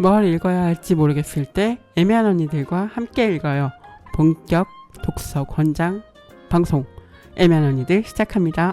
뭘 읽어야 할지 모르겠을 때 애매한 언니들과 함께 읽어요. 본격 독서 권장 방송 애매한 언니들 시작합니다.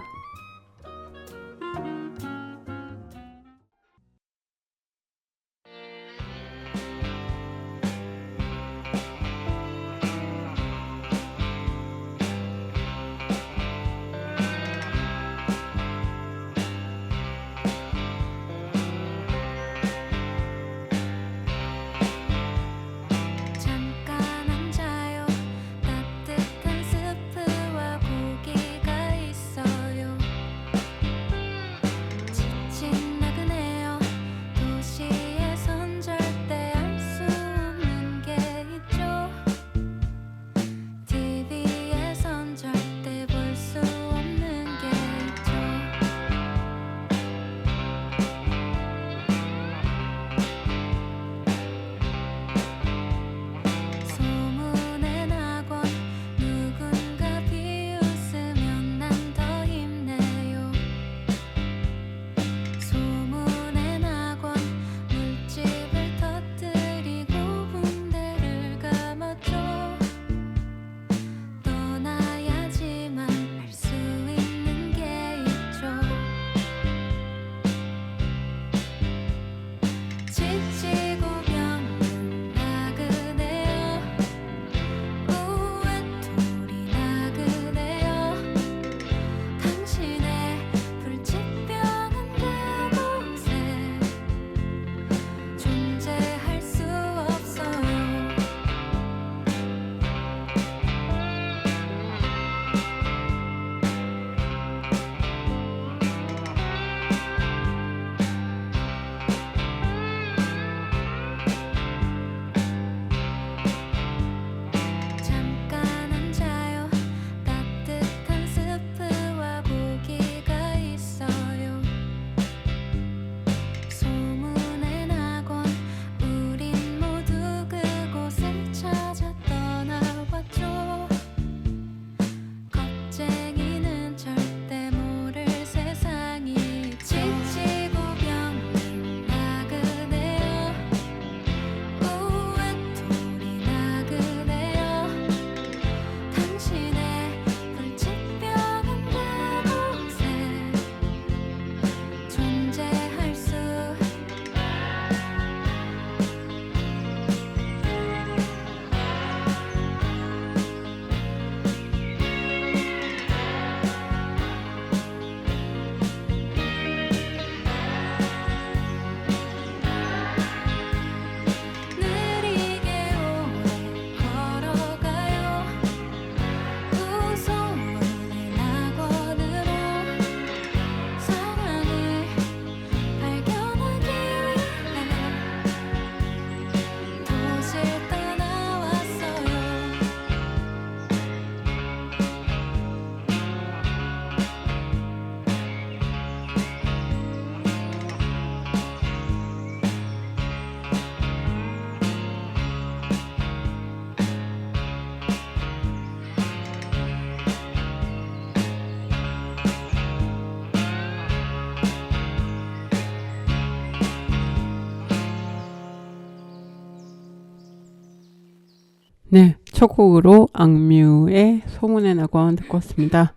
네, 첫 곡으로 악뮤의 소문의 낙원 듣고 왔습니다.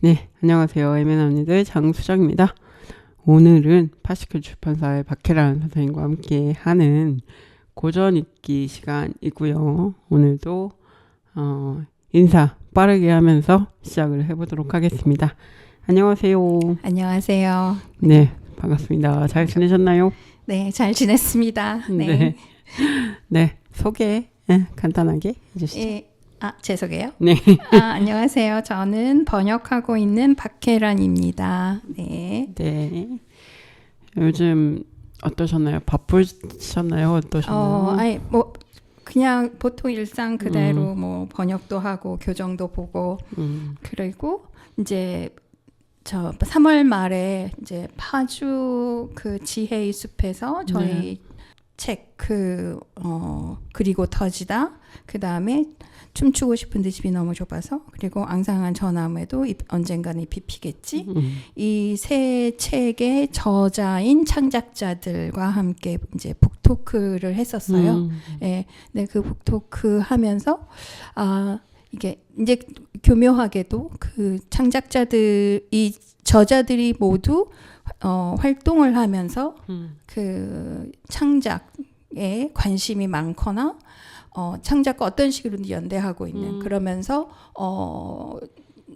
네, 안녕하세요. 애매한 언니들 장수정입니다. 오늘은 파시클 출판사의 박혜란 선생님과 함께 하는 고전 읽기 시간이고요. 오늘도 인사 빠르게 하면서 시작을 해보도록 하겠습니다. 안녕하세요. 안녕하세요. 네, 반갑습니다. 잘 지내셨나요? 네, 잘 지냈습니다. 네. 네, 소개 간단하게 해주시죠. 제 소개요? 네. 안녕하세요. 저는 번역하고 있는 박혜란입니다. 네. 네. 요즘 어떠셨나요? 바쁘셨나요? 어떠셨나요? 그냥 보통 일상 그대로 뭐 번역도 하고 교정도 보고 그리고 이제 저 3월 말에 이제 파주 그 지혜의 숲에서 저희 책 그리고 터지다. 그 다음에 춤추고 싶은데 집이 너무 좁아서 그리고 앙상한 저 나무에도 언젠가는 잎이 피겠지. 이 세 책의 저자인 창작자들과 함께 이제 북토크를 했었어요. 예, 네, 그 북토크 하면서 이게 이제 교묘하게도 그 이 저자들이 모두 활동을 하면서 그 창작에 관심이 많거나 창작과 어떤 식으로든 연대하고 있는 그러면서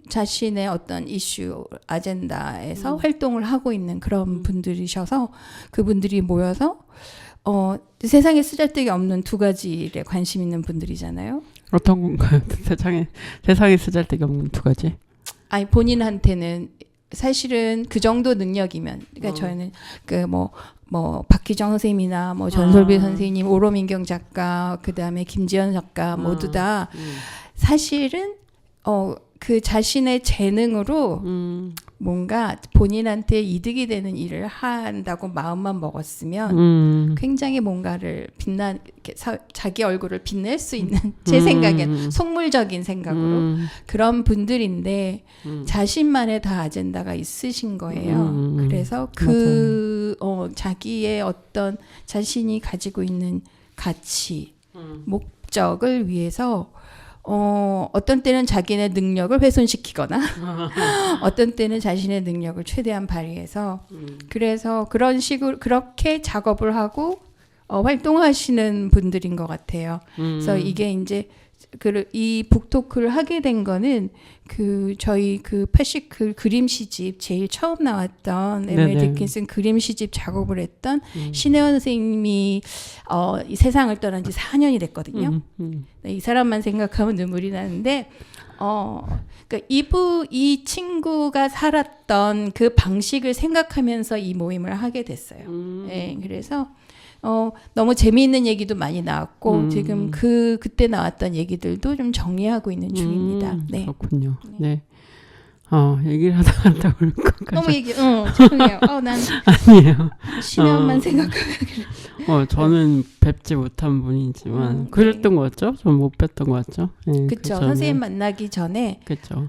자신의 어떤 이슈 아젠다에서 활동을 하고 있는 그런 분들이셔서 그분들이 모여서 세상에 쓰잘데기 없는 두 가지 일에 관심 있는 분들이잖아요. 어떤 건가요? 세상에 쓰잘데기 없는 두 가지? 아니 본인한테는 사실은 그 정도 능력이면 그러니까 저희는 그 뭐 박희정 선생님이나 뭐 전솔비 선생님, 오로민경 작가, 그 다음에 김지연 작가 모두 다 사실은 그 자신의 재능으로 뭔가 본인한테 이득이 되는 일을 한다고 마음만 먹었으면 굉장히 뭔가를 자기 얼굴을 빛낼 수 있는 제 생각엔 속물적인 생각으로 그런 분들인데 자신만의 다 아젠다가 있으신 거예요. 그래서 자기의 어떤 자신이 가지고 있는 가치, 목적을 위해서 어떤 때는 자기네 능력을 훼손시키거나 어떤 때는 자신의 능력을 최대한 발휘해서 그래서 그런 식으로 그렇게 작업을 하고 활동하시는 분들인 것 같아요. 그래서 이게 이제 이 북토크를 하게 된 거는 저희 패시클 그림 시집 제일 처음 나왔던 에밀 디킨슨 그림 시집 작업을 했던 신혜원 선생님이 이 세상을 떠난 지 4년이 됐거든요. 이 사람만 생각하면 눈물이 나는데 그러니까 이 친구가 살았던 그 방식을 생각하면서 이 모임을 하게 됐어요. 네, 그래서 너무 재미있는 얘기도 많이 나왔고 지금 그때 나왔던 얘기들도 좀 정리하고 있는 중입니다. 네. 그렇군요. 네. 얘기를 하다가 울 것 같아요. 너무 죄송해요. 난 아니에요. 신혜원만 생각하면 저는 뵙지 못한 분이지만 그랬던 거 같죠? 전 못 뵀던 거 같죠? 네, 그렇죠. 선생님 만나기 전에 그렇죠.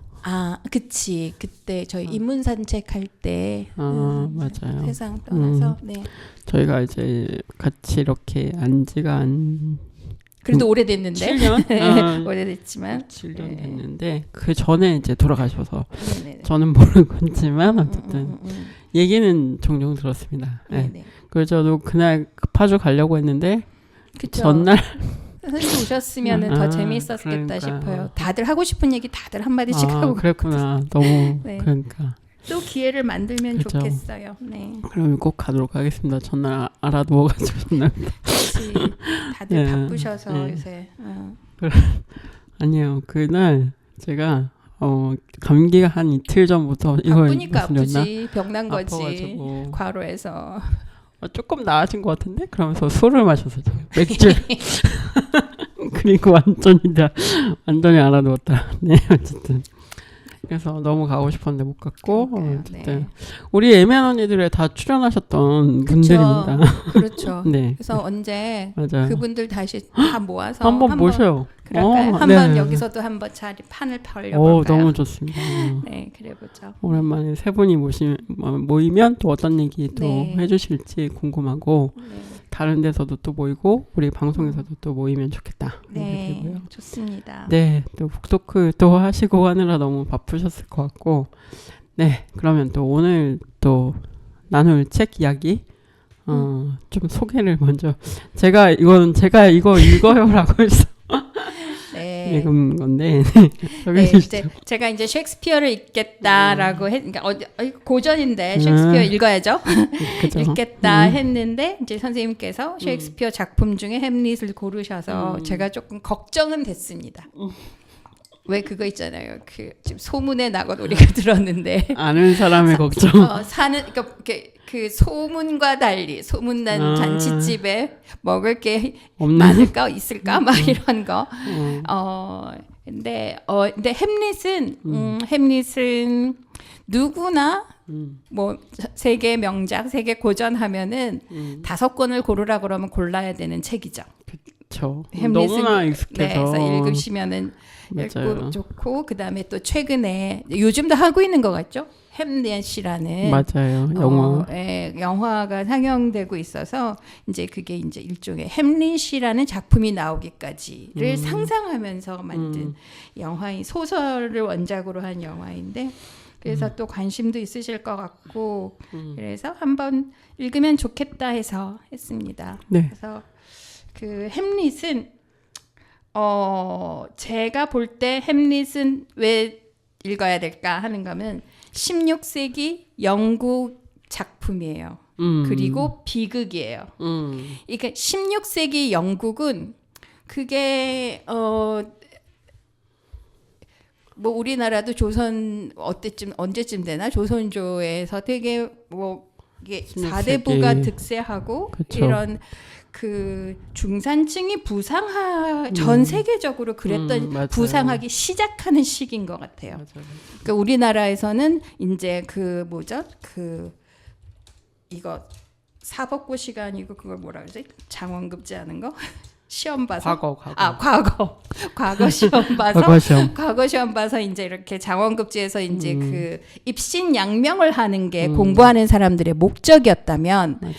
그치. 그때 저희 인문 산책할 때 맞아요. 세상 떠나서 네. 저희가 이제 같이 이렇게 안지가 그래도 오래됐는데 7년? 오래됐지만 7년 됐는데 그 전에 이제 돌아가셔서 네네. 저는 모르는 건지만 어쨌든 얘기는 종종 들었습니다. 네. 그래서 저도 그날 파주 가려고 했는데 그쵸. 전날 선생님 오셨으면 더 재미있었겠다 그러니까. 싶어요. 다들 하고 싶은 얘기 다들 한마디씩 하고 그랬구나. 너무 네. 그러니까 또 기회를 만들면 그쵸. 좋겠어요. 네. 그럼 꼭 가도록 하겠습니다. 전날 알아두어가지고 전날. 그치. 다들 네. 바쁘셔서 네. 요새. 아니에요. 그날 제가 감기가 한 이틀 전부터 이걸 바쁘니까 말씀드렸나? 아프지. 병난 거지. 아파가지고. 과로해서. 조금 나아진 것 같은데? 그러면서 술을 마셔서 맥주. 그리고 완전히 알아두었다. 네, 어쨌든. 그래서 너무 가고 싶었는데 못 갔고 어쨌든 네. 우리 애매한 언니들에 다 출연하셨던 분들입니다. 그렇죠. 네. 그래서 언제 맞아요. 그분들 다시 다 모아서 한번 모셔요. 그럴까요? 한번 여기서도 한번 판을 벌려볼까요? 너무 좋습니다. 네, 그래보죠. 오랜만에 세 분이 모이면 또 어떤 얘기 또 네. 해주실지 궁금하고 네. 다른 데서도 또 모이고 우리 방송에서도 또 모이면 좋겠다. 네, 되고요. 좋습니다. 네, 또 북토크 또 하시고 하느라 너무 바쁘셨을 것 같고 네, 그러면 또 오늘 또 나눌 책 이야기 좀 소개를 먼저 제가 이거 읽어요라고 해서 네. 읽은 건데 네, 이제 제가 이제 셰익스피어를 읽겠다라고 그러니까 고전인데 셰익스피어 읽어야죠. 그죠? 읽겠다 했는데 이제 선생님께서 셰익스피어 작품 중에 햄릿을 고르셔서 제가 조금 걱정은 됐습니다. 왜 그거 있잖아요. 지금 소문에 나건 우리가 들었는데 아는 사람의 걱정. 그러니까 그 소문과 달리 소문난 잔치집에 먹을 게 많을까 있을까 막 이런 거. 근데 햄릿은 누구나 뭐 세계 명작, 세계 고전 하면은 5권을 고르라 그러면 골라야 되는 책이죠. 그렇죠. 햄릿은- 너무나 네, 익숙해서. 그래서 읽으시면은 맞아요. 읽고 좋고 그다음에 또 최근에 요즘도 하고 있는 것 같죠. 햄릿이라는 맞아요. 영화. 영화가 상영되고 있어서 이제 그게 이제 일종의 햄릿이라는 작품이 나오기까지를 상상하면서 만든 영화인 소설을 원작으로 한 영화인데 그래서 또 관심도 있으실 것 같고 그래서 한번 읽으면 좋겠다 해서 했습니다. 네. 그래서 그 햄릿은 제가 볼 때 햄릿은 왜 읽어야 될까 하는 거면 16세기 영국 작품이에요. 그리고 비극이에요. 그러니까 16세기 영국은 그게 뭐 우리나라도 조선 언제쯤 되나 조선조에서 되게 뭐 이게 16세기. 4대부가 득세하고 그쵸. 이런 그 중산층이 전 세계적으로 그랬던 맞아요. 부상하기 시작하는 시기인 것 같아요. 맞아요. 그러니까 우리나라에서는 이제 그 뭐죠? 그 이거 사법고 시간이고 그걸 뭐라 그러지? 장원급제 하는 거? 시험 봐서 과거 시험 봐서 과거 시험 봐서 이제 이렇게 장원급제에서 이제 그 입신양명을 하는 게 공부하는 사람들의 목적이었다면 맞아요.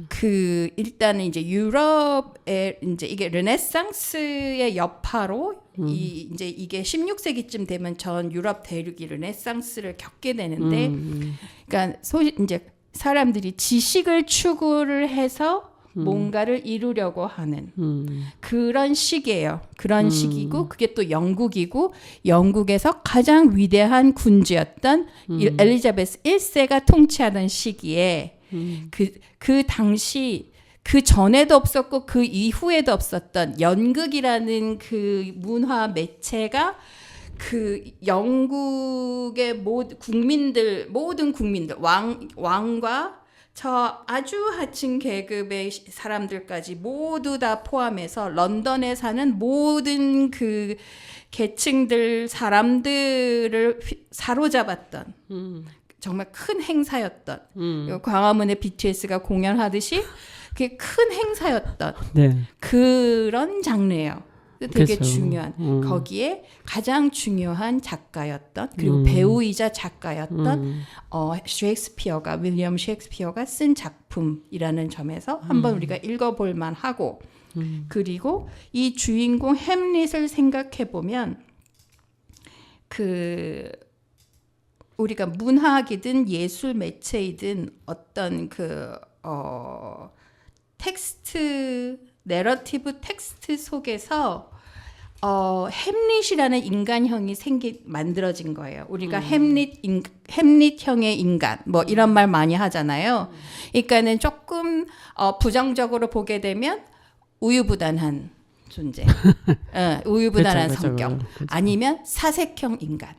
그 일단은 이제 유럽의 이제 이게 르네상스의 여파로 이제 이게 16세기쯤 되면 전 유럽 대륙이 르네상스를 겪게 되는데 그러니까 이제 사람들이 지식을 추구를 해서 뭔가를 이루려고 하는 그런 시기예요. 그런 시기고 그게 또 영국이고 영국에서 가장 위대한 군주였던 엘리자베스 1세가 통치하던 시기에 그 당시 그 전에도 없었고 그 이후에도 없었던 연극이라는 그 문화 매체가 그 영국의 모든 국민들 왕과 저 아주 하층 계급의 사람들까지 모두 다 포함해서 런던에 사는 모든 그 계층들 사람들을 사로잡았던 정말 큰 행사였던 광화문에 BTS가 공연하듯이 그게 큰 행사였던 네. 그런 장르예요. 되게 그쵸. 중요한 거기에 가장 중요한 작가였던 그리고 배우이자 작가였던 윌리엄 셰익스피어가 쓴 작품이라는 점에서 한번 우리가 읽어볼 만하고 그리고 이 주인공 햄릿을 생각해 보면 그 우리가 문학이든 예술 매체이든 어떤 그 텍스트 내러티브 텍스트 속에서 햄릿이라는 인간형이 만들어진 거예요. 우리가 햄릿형의 인간 뭐 이런 말 많이 하잖아요. 그러니까는 조금 부정적으로 보게 되면 우유부단한 존재, 우유부단한 그쵸, 성격, 그쵸. 아니면 사색형 인간.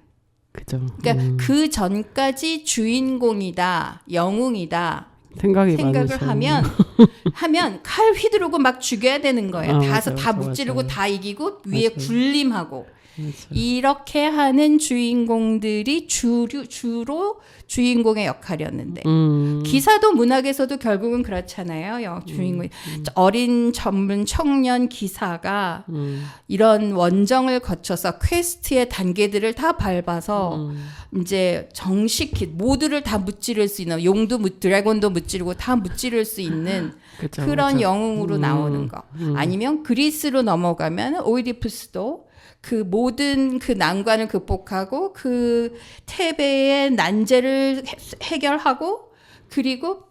그죠. 그러니까 그 전까지 주인공이다, 영웅이다. 생각을 많으셔. 하면 칼 휘두르고 막 죽여야 되는 거예요. 다 무찌르고 다 이기고 위에 군림하고 이렇게 하는 주인공들이 주로 주인공의 역할이었는데 기사도 문학에서도 결국은 그렇잖아요. 주인공 어린 전문 청년 기사가 이런 원정을 거쳐서 퀘스트의 단계들을 다 밟아서 이제 정식히 모두를 다 무찌를 수 있는 드래곤도 무찌르고 다 무찌를 수 있는 그쵸, 그런 그쵸. 영웅으로 나오는 거. 아니면 그리스로 넘어가면 오이디푸스도 그 모든 그 난관을 극복하고 그 테베의 난제를 해결하고 그리고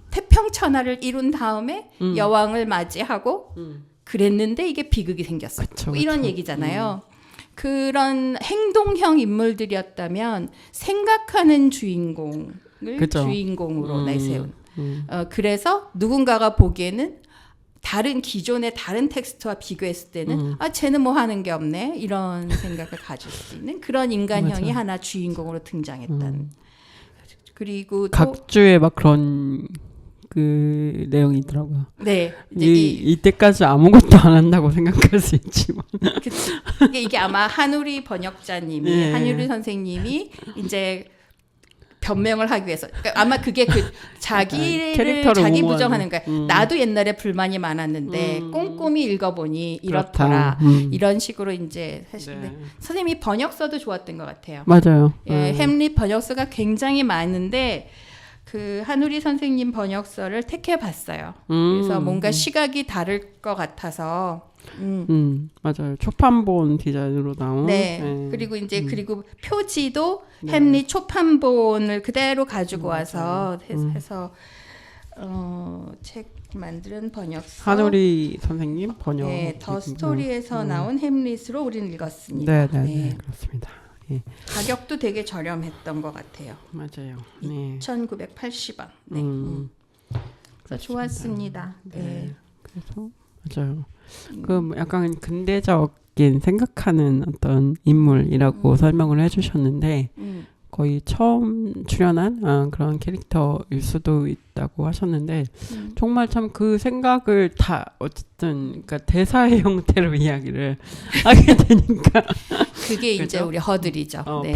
태평천하를 이룬 다음에 여왕을 맞이하고 그랬는데 이게 비극이 생겼어. 그쵸, 뭐 이런 그쵸. 얘기잖아요. 그런 행동형 인물들이었다면 생각하는 주인공을 그쵸. 주인공으로 내세운. 그래서 누군가가 보기에는 기존의 다른 텍스트와 비교했을 때는 쟤는 뭐 하는 게 없네 이런 생각을 가질 수 있는 그런 인간형이 맞아. 하나 주인공으로 등장했다는. 그리고 또 각주에 막 그런 그 내용이 있더라고요. 네 이제 이때까지 아무것도 안 한다고 생각할 수 있지만 이게 아마 한우리 번역자님이 네. 한우리 선생님이 이제 변명을 하기 위해서. 그러니까 아마 그게 그 자기를 캐릭터를 자기 옹호하는. 부정하는 거야. 나도 옛날에 불만이 많았는데 꼼꼼히 읽어보니 그렇다. 이렇더라. 이런 식으로 이제 사실 네. 선생님이 번역서도 좋았던 것 같아요. 맞아요. 예, 햄릿 번역서가 굉장히 많은데 그 한우리 선생님 번역서를 택해봤어요. 그래서 뭔가 시각이 다를 것 같아서. 맞아요. 초판본 디자인으로 나온. 네. 네. 그리고 이제 그리고 표지도 햄릿 초판본을 그대로 가지고 와서 해서 책 만드는 번역서. 한우리 선생님 번역. 네, 더 스토리에서 나온 햄릿으로 우리는 읽었습니다. 네, 그렇습니다. 예. 가격도 되게 저렴했던 것 같아요. 맞아요. 네. 2,980원. 네. 그래서 좋았습니다. 네. 그래서 맞아요. 그 약간 근대적인 생각하는 어떤 인물이라고 설명을 해주셨는데 거의 처음 출연한 그런 캐릭터일 수도 있다고 하셨는데 정말 참 그 생각을 다 어쨌든 그러니까 대사의 형태로 이야기를 하게 되니까 그게 이제 그죠? 우리 허들이죠. 네.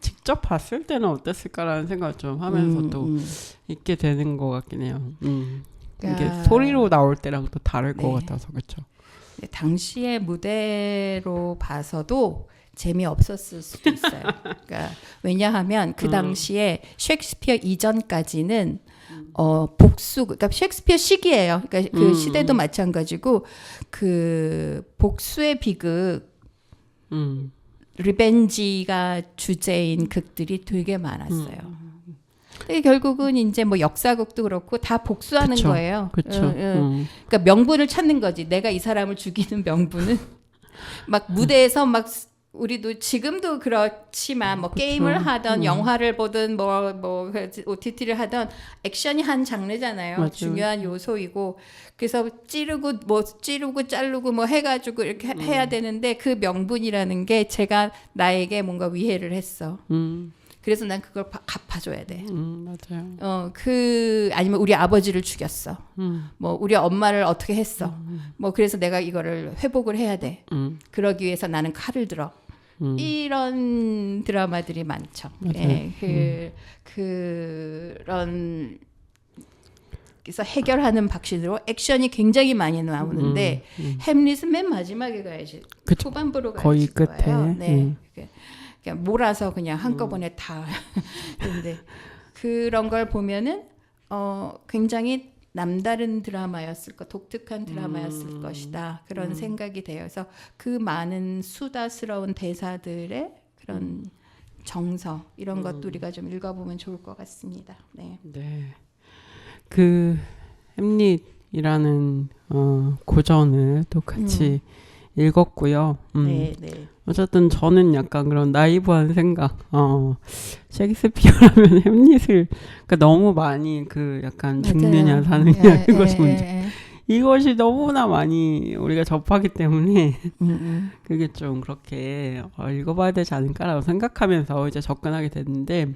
직접 봤을 때는 어땠을까라는 생각을 좀 하면서 또 있게 되는 것 같긴 해요. 이게 소리로 나올 때랑 또 다를 것 같아서 그렇죠. 네, 당시의 무대로 봐서도 재미없었을 수도 있어요. 그러니까 왜냐하면 그 당시에 셰익스피어 이전까지는 복수, 그러니까 셰익스피어 시기예요. 그러니까 그 시대도 마찬가지고 그 복수의 비극, 리벤지가 주제인 극들이 되게 많았어요. 근데 결국은 이제 뭐 역사극도 그렇고 다 복수하는 그쵸, 거예요. 그렇죠. 그러니까 명분을 찾는 거지. 내가 이 사람을 죽이는 명분은 막 무대에서 막 우리도 지금도 그렇지만 뭐 게임을 하던 영화를 보든 뭐 OTT를 하던 액션이 한 장르잖아요. 맞아요. 중요한 요소이고 그래서 찌르고 자르고 뭐 해가지고 이렇게 해야 되는데 그 명분이라는 게 제가 나에게 뭔가 위해를 했어. 그래서 난 그걸 갚아줘야 돼. 맞아요. 아니면 우리 아버지를 죽였어. 뭐 우리 엄마를 어떻게 했어. 뭐 그래서 내가 이거를 회복을 해야 돼. 그러기 위해서 나는 칼을 들어. 이런 드라마들이 많죠. 예, 그런 그래서 해결하는 방식으로 액션이 굉장히 많이 나오는데 햄릿은 맨 마지막에 가야지. 그쵸. 후반부로 가야지. 거의 끝에. 거예요. 네. 그냥 몰아서 그냥 한꺼번에 다. 근데 그런 걸 보면은 굉장히 남다른 드라마였을 것, 독특한 드라마였을 것이다. 그런 생각이 되어서 그 많은 수다스러운 대사들의 그런 정서 이런 것도 우리가 좀 읽어보면 좋을 것 같습니다. 네. 네. 그 햄릿이라는 고전을 또 같이 읽었고요. 네. 어쨌든 저는 약간 그런 나이브한 생각, 셰익스피어라면 햄릿을 그러니까 너무 많이 그 약간 죽느냐 사느냐 이것이 문제. 이것이 너무나 많이 우리가 접하기 때문에 그게 좀 그렇게 읽어봐야 되지 않을까라고 생각하면서 이제 접근하게 됐는데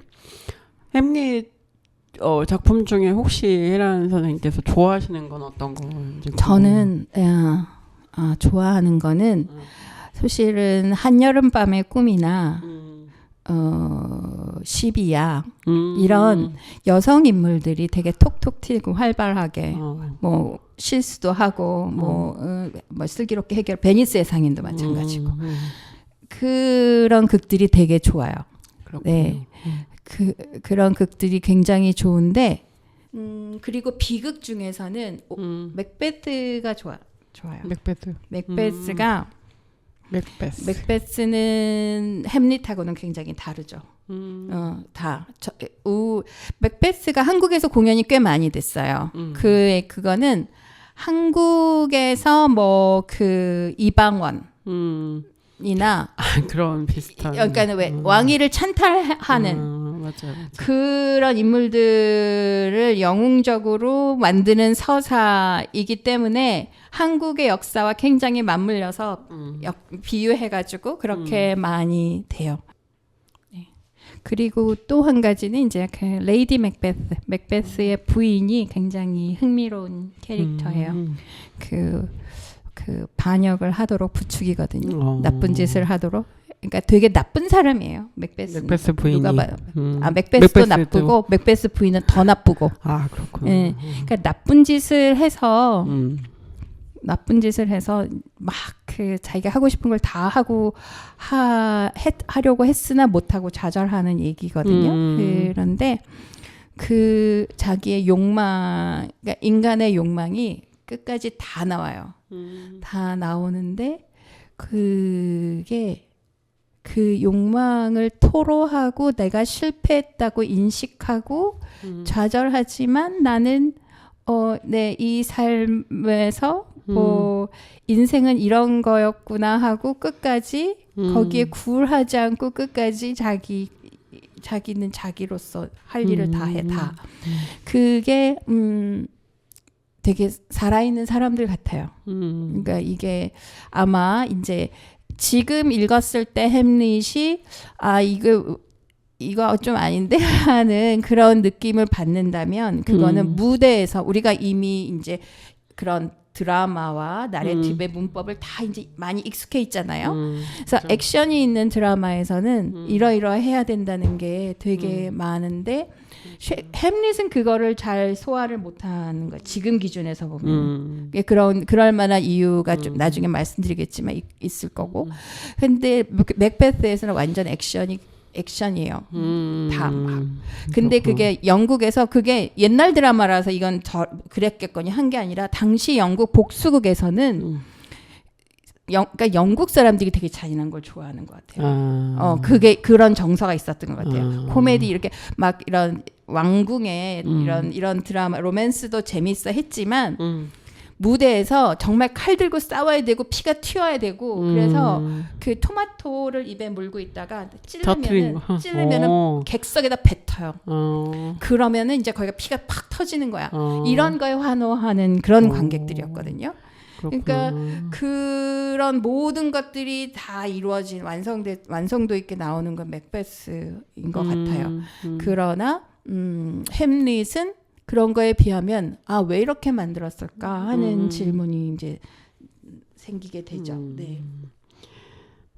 햄릿 작품 중에 혹시 혜란 선생님께서 좋아하시는 건 어떤 건지 저는 좋아하는 거는 사실은 한여름밤의 꿈이나 시비야 이런 여성 인물들이 되게 톡톡 튀고 활발하게 뭐 실수도 하고 뭐 슬기롭게 해결 베니스의 상인도 마찬가지고 그런 극들이 되게 좋아요. 그렇군요. 네, 그런 극들이 굉장히 좋은데 그리고 비극 중에서는 맥베스가 좋아요. 맥베스가 맥베스는 햄릿하고는 굉장히 다르죠. 맥베스가 한국에서 공연이 꽤 많이 됐어요. 그거는 한국에서 뭐 그 이방원이나 그런 비슷한 그러니까 왜 왕위를 찬탈하는 맞아요. 그런 인물들을 영웅적으로 만드는 서사이기 때문에 한국의 역사와 굉장히 맞물려서 비유해가지고 그렇게 많이 돼요. 네. 그리고 또 한 가지는 이제 그 레이디 맥베스의 부인이 굉장히 흥미로운 캐릭터예요. 그 반역을 하도록 부추기거든요. 나쁜 짓을 하도록 그러니까 되게 나쁜 사람이에요. 맥베스는. 맥베스 부인이. 누가 봐요. 맥베스도 나쁘고 맥베스 부인은 더 나쁘고. 아 그렇구나. 예. 그러니까 나쁜 짓을 해서 막 그 자기가 하고 싶은 걸 다 하고 하려고 했으나 못하고 좌절하는 얘기거든요. 그런데 그 자기의 욕망, 그러니까 인간의 욕망이 끝까지 다 나와요. 다 나오는데 그게 그 욕망을 토로하고 내가 실패했다고 인식하고 좌절하지만 나는 내 이 삶에서 뭐 인생은 이런 거였구나 하고 끝까지 거기에 굴하지 않고 끝까지 자기는 자기로서 할 일을 다 해. 다. 그게 되게 살아있는 사람들 같아요. 그러니까 이게 아마 이제 지금 읽었을 때 햄릿이 이거 좀 아닌데 하는 그런 느낌을 받는다면 그거는 무대에서 우리가 이미 이제 그런 드라마와 나레티브의 문법을 다 이제 많이 익숙해 있잖아요. 그래서 그렇죠. 액션이 있는 드라마에서는 이러이러해야 된다는 게 되게 많은데 햄릿은 그거를 잘 소화를 못하는 거예요. 지금 기준에서 보면 그럴 만한 이유가 좀 나중에 말씀드리겠지만 있을 거고. 근데 맥베스에서는 완전 액션이에요. 다 막. 근데 그게 영국에서 그게 옛날 드라마라서 이건 그랬겠거니 한 게 아니라 당시 영국 복수극에서는 그러니까 영국 사람들이 되게 잔인한 걸 좋아하는 것 같아요. 그게 그런 정서가 있었던 것 같아요. 코미디 이렇게 막 이런 왕궁의 이런 드라마 로맨스도 재밌어 했지만 무대에서 정말 칼 들고 싸워야 되고 피가 튀어야 되고 그래서 그 토마토를 입에 물고 있다가 찌르면은 객석에다 뱉어요. 그러면은 이제 거기가 피가 팍 터지는 거야. 이런 거에 환호하는 그런 관객들이었거든요. 그러니까 그런 모든 것들이 다 이루어진 완성도 있게 나오는 건 맥베스인 것 같아요. 그러나 햄릿은 그런 거에 비하면 왜 이렇게 만들었을까 하는 질문이 이제 생기게 되죠. 네.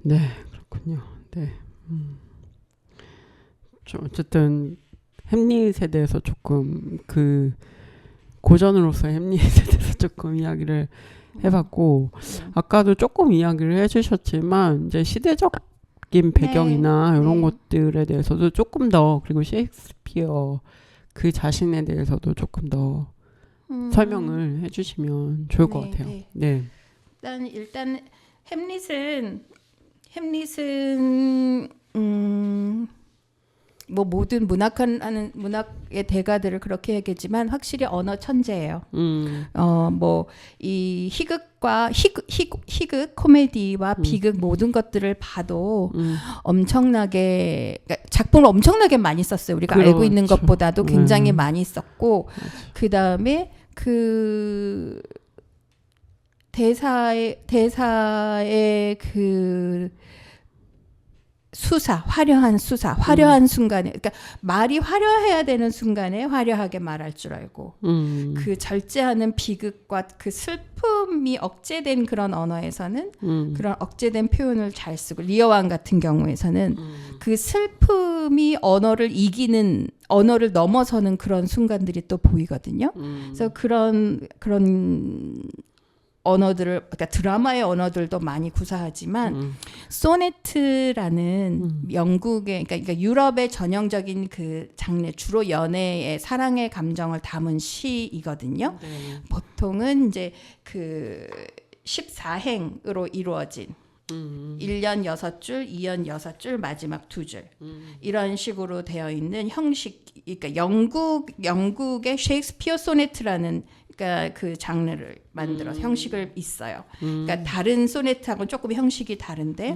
네, 그렇군요. 네. 어쨌든 햄릿에 대해서 조금 그 고전으로서 햄릿에 대해서 조금 이야기를 해봤고 아까도 조금 이야기를 해주셨지만 이제 시대적인 배경이나 이런 것들에 대해서도 조금 더 그리고 셰익스피어 그 자신에 대해서도 조금 더 설명을 해주시면 좋을 것 같아요. 네. 일단 햄릿은 뭐 모든 문학의 대가들을 그렇게 얘기했지만 확실히 언어 천재예요. 뭐 이 희극 코미디와 비극 모든 것들을 봐도 엄청나게 그러니까 작품을 엄청나게 많이 썼어요. 우리가 알고 있는 것보다도 굉장히 많이 썼고 그 다음에 그 대사의 그 화려한 순간에, 그러니까 말이 화려해야 되는 순간에 화려하게 말할 줄 알고, 그 절제하는 비극과 그 슬픔이 억제된 그런 언어에서는 그런 억제된 표현을 잘 쓰고, 리어왕 같은 경우에서는 그 슬픔이 언어를 넘어서는 그런 순간들이 또 보이거든요. 그래서 그런 언어들을, 그러니까 드라마의 언어들도 많이 구사하지만 소네트라는 영국의, 그러니까 유럽의 전형적인 그 장르, 주로 연애의 사랑의 감정을 담은 시이거든요. 네. 보통은 이제 그 14행으로 이루어진 1년 6줄, 2년 6줄, 마지막 2줄 이런 식으로 되어 있는 형식, 그러니까 영국의 셰익스피어 소네트라는 그러니까 그 장르를 만들어서 형식을 있어요. 그러니까 다른 소네트하고는 조금 형식이 다른데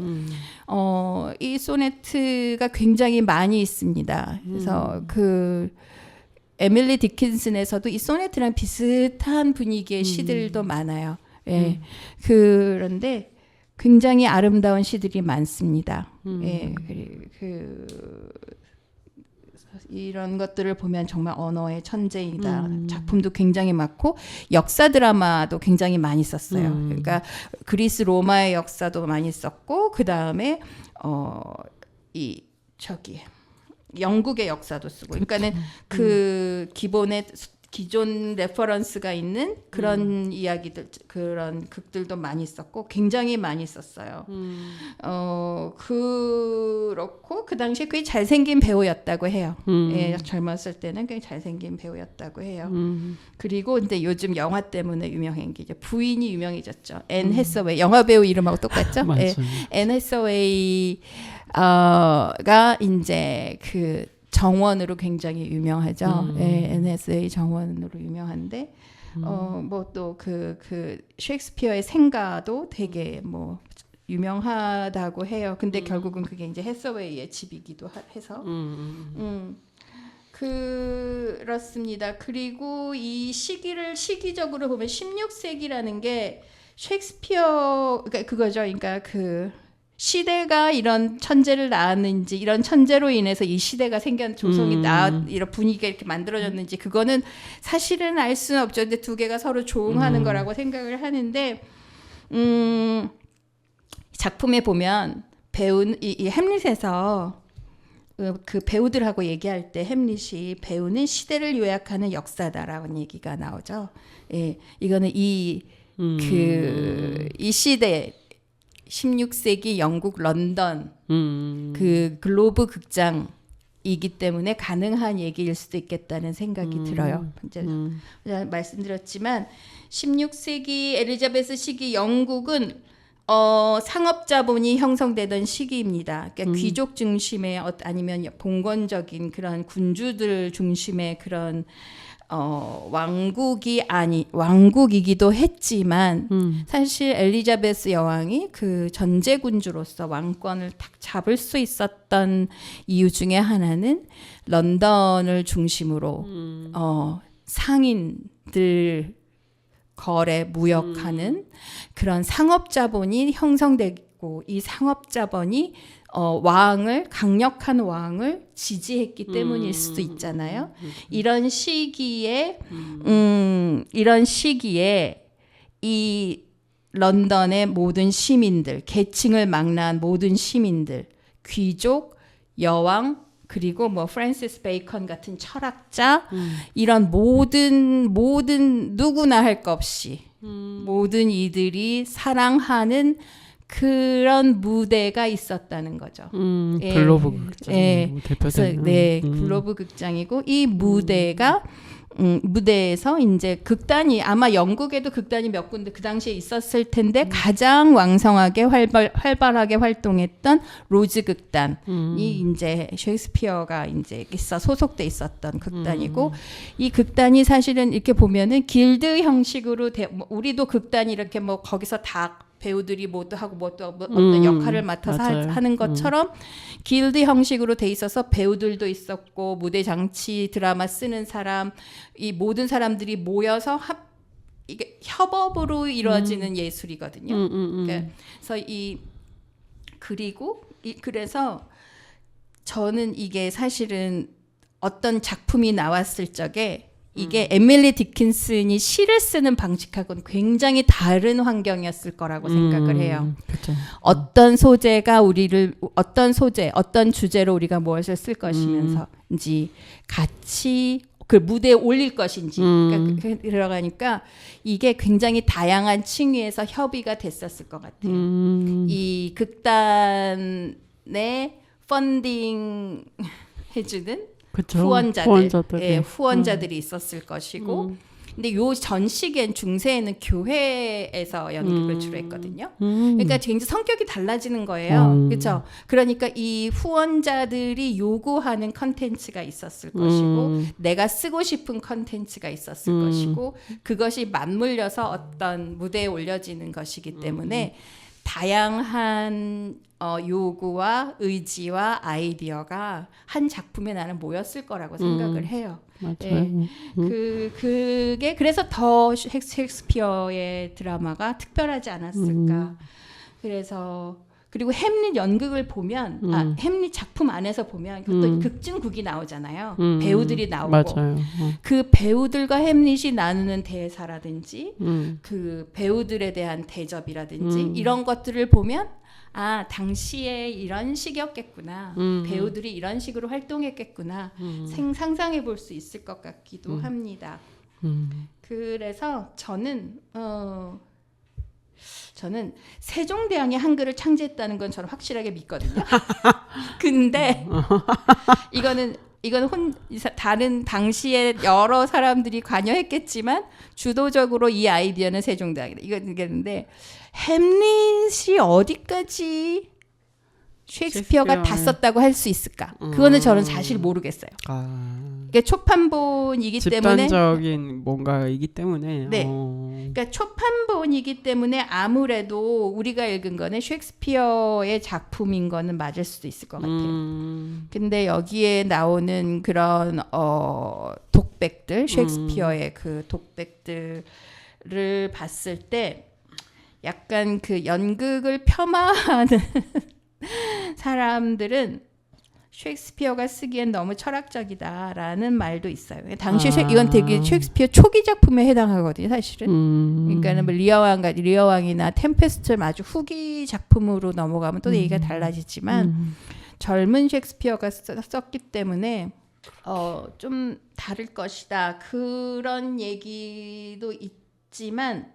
이 소네트가 굉장히 많이 있습니다. 그래서 그 에밀리 디킨슨에서도 이 소네트랑 비슷한 분위기의 시들도 많아요. 예. 그런데 굉장히 아름다운 시들이 많습니다. 예. 이런 것들을 보면 정말 언어의 천재이다. 작품도 굉장히 많고 역사 드라마도 굉장히 많이 썼어요. 그러니까 그리스 로마의 역사도 많이 썼고 그 다음에 이 저기 영국의 역사도 쓰고. 그러니까는 그 기존 레퍼런스가 있는 그런 이야기들, 그런 극들도 많이 썼고 굉장히 많이 썼어요. 그렇고 그 당시에 꽤 잘생긴 배우였다고 해요. 예, 젊었을 때는 꽤 잘생긴 배우였다고 해요. 그리고 근데 요즘 영화 때문에 유명한 게 이제 부인이 유명해졌죠. 앤 해서웨이. 영화 배우 이름하고 똑같죠? 예, 앤 해서웨이가 이제 그 정원으로 굉장히 유명하죠. 예, NSA 정원으로 유명한데 뭐 또 그 셰익스피어의 생가도 되게 뭐 유명하다고 해요. 근데 결국은 그게 이제 해서웨이의 집이기도 해서 그렇습니다. 그리고 이 시기적으로 보면 16세기라는 게 셰익스피어 그러니까 그거죠. 그러니까 그 시대가 이런 천재를 낳았는지 이런 천재로 인해서 이 시대가 조성이 이런 분위기가 이렇게 만들어졌는지 그거는 사실은 알 수는 없죠. 근데 두 개가 서로 조응하는 거라고 생각을 하는데 작품에 보면 이 햄릿에서 그 배우들하고 얘기할 때 햄릿이 배우는 시대를 요약하는 역사다라는 얘기가 나오죠. 예, 이거는 이 시대 16세기 영국 런던 그 글로브 극장이기 때문에 가능한 얘기일 수도 있겠다는 생각이 들어요. 이제 말씀드렸지만 16세기 엘리자베스 시기 영국은 상업자본이 형성되던 시기입니다. 그러니까 귀족 중심의 아니면 봉건적인 그런 군주들 중심의 그런 왕국이기도 했지만 사실 엘리자베스 여왕이 그 전제군주로서 왕권을 딱 잡을 수 있었던 이유 중에 하나는 런던을 중심으로 상인들 거래 무역하는 그런 상업자본이 형성되고 이 상업자본이 강력한 왕을 지지했기 때문일 수도 있잖아요. 이런 시기에 이 런던의 모든 시민들, 계층을 망라한 모든 시민들, 귀족, 여왕, 그리고 뭐 프랜시스 베이컨 같은 철학자, 이런 모든 누구나 할 것 없이 모든 이들이 사랑하는 그런 무대가 있었다는 거죠. 글로브 극장 대표적인. 네, 글로브 극장이고 이 무대에서 이제 극단이 아마 영국에도 극단이 몇 군데 그 당시에 있었을 텐데 가장 왕성하게 활발하게 활동했던 로즈 극단이 이제 셰익스피어가 이제 소속돼 있었던 극단이고 이 극단이 사실은 이렇게 보면은 길드 형식으로 우리도 극단이 이렇게 뭐 거기서 다 배우들이 모두 하고 어떤 역할을 맡아서 하는 것처럼 길드 형식으로 돼 있어서 배우들도 있었고 무대 장치 드라마 쓰는 사람 이 모든 사람들이 모여서 이게 협업으로 이루어지는 예술이거든요. 그래서 그래서 저는 이게 사실은 어떤 작품이 나왔을 적에 이게 에밀리 디킨슨이 시를 쓰는 방식하고는 굉장히 다른 환경이었을 거라고 생각을 해요. 그쵸. 어떤 주제로 우리가 무엇을 쓸 것이면서인지 같이 그 무대에 올릴 것인지 그러니까 들어가니까 이게 굉장히 다양한 층위에서 협의가 됐었을 것 같아요. 이 극단에 펀딩 해주는 그쵸. 후원자들이 있었을 것이고 근데 요 전시기엔 중세에는 교회에서 연극을 주로 했거든요. 그러니까 굉장히 성격이 달라지는 거예요. 그렇죠? 그러니까 이 후원자들이 요구하는 컨텐츠가 있었을 것이고 내가 쓰고 싶은 컨텐츠가 있었을 것이고 그것이 맞물려서 어떤 무대에 올려지는 것이기 때문에 다양한 요구와 의지와 아이디어가 한 작품에 나는 모였을 거라고 생각을 해요. 맞아요. 네. 그게 그래서 더 셰익스피어의 드라마가 특별하지 않았을까. 그래서 그리고 햄릿 연극을 보면 햄릿 작품 안에서 보면 또 극진국이 나오잖아요. 배우들이 나오고 맞아요. 그 배우들과 햄릿이 나누는 대사라든지 그 배우들에 대한 대접이라든지 이런 것들을 보면 아 당시에 이런 식이었겠구나. 배우들이 이런 식으로 활동했겠구나. 상상해 볼 수 있을 것 같기도 합니다. 그래서 저는 세종대왕이 한글을 창제했다는 건 저는 확실하게 믿거든요. 근데 이거는 다른 당시에 여러 사람들이 관여했겠지만 주도적으로 이 아이디어는 세종대왕이다. 이거는데 햄릿이 어디까지 셰익스피어가 다 썼다고 할 수 있을까? 그거는 저는 사실 모르겠어요. 이게 초판본이기 때문에 집단적인 뭔가이기 때문에 네. 그러니까 초판본이기 때문에 아무래도 우리가 읽은 거는 셰익스피어의 작품인 거는 맞을 수도 있을 것 같아요. 근데 여기에 나오는 그런 독백들, 셰익스피어의 그 독백들을 봤을 때 약간 그 연극을 폄하하는 사람들은 셰익스피어가 쓰기엔 너무 철학적이다라는 말도 있어요. 당시 이건 되게 셰익스피어 초기 작품에 해당하거든요, 사실은. 그러니까는 뭐 리어왕이나 템페스트 아주 후기 작품으로 넘어가면 또 얘기가 달라지지만 젊은 셰익스피어가 썼기 때문에 좀 다를 것이다. 그런 얘기도 있지만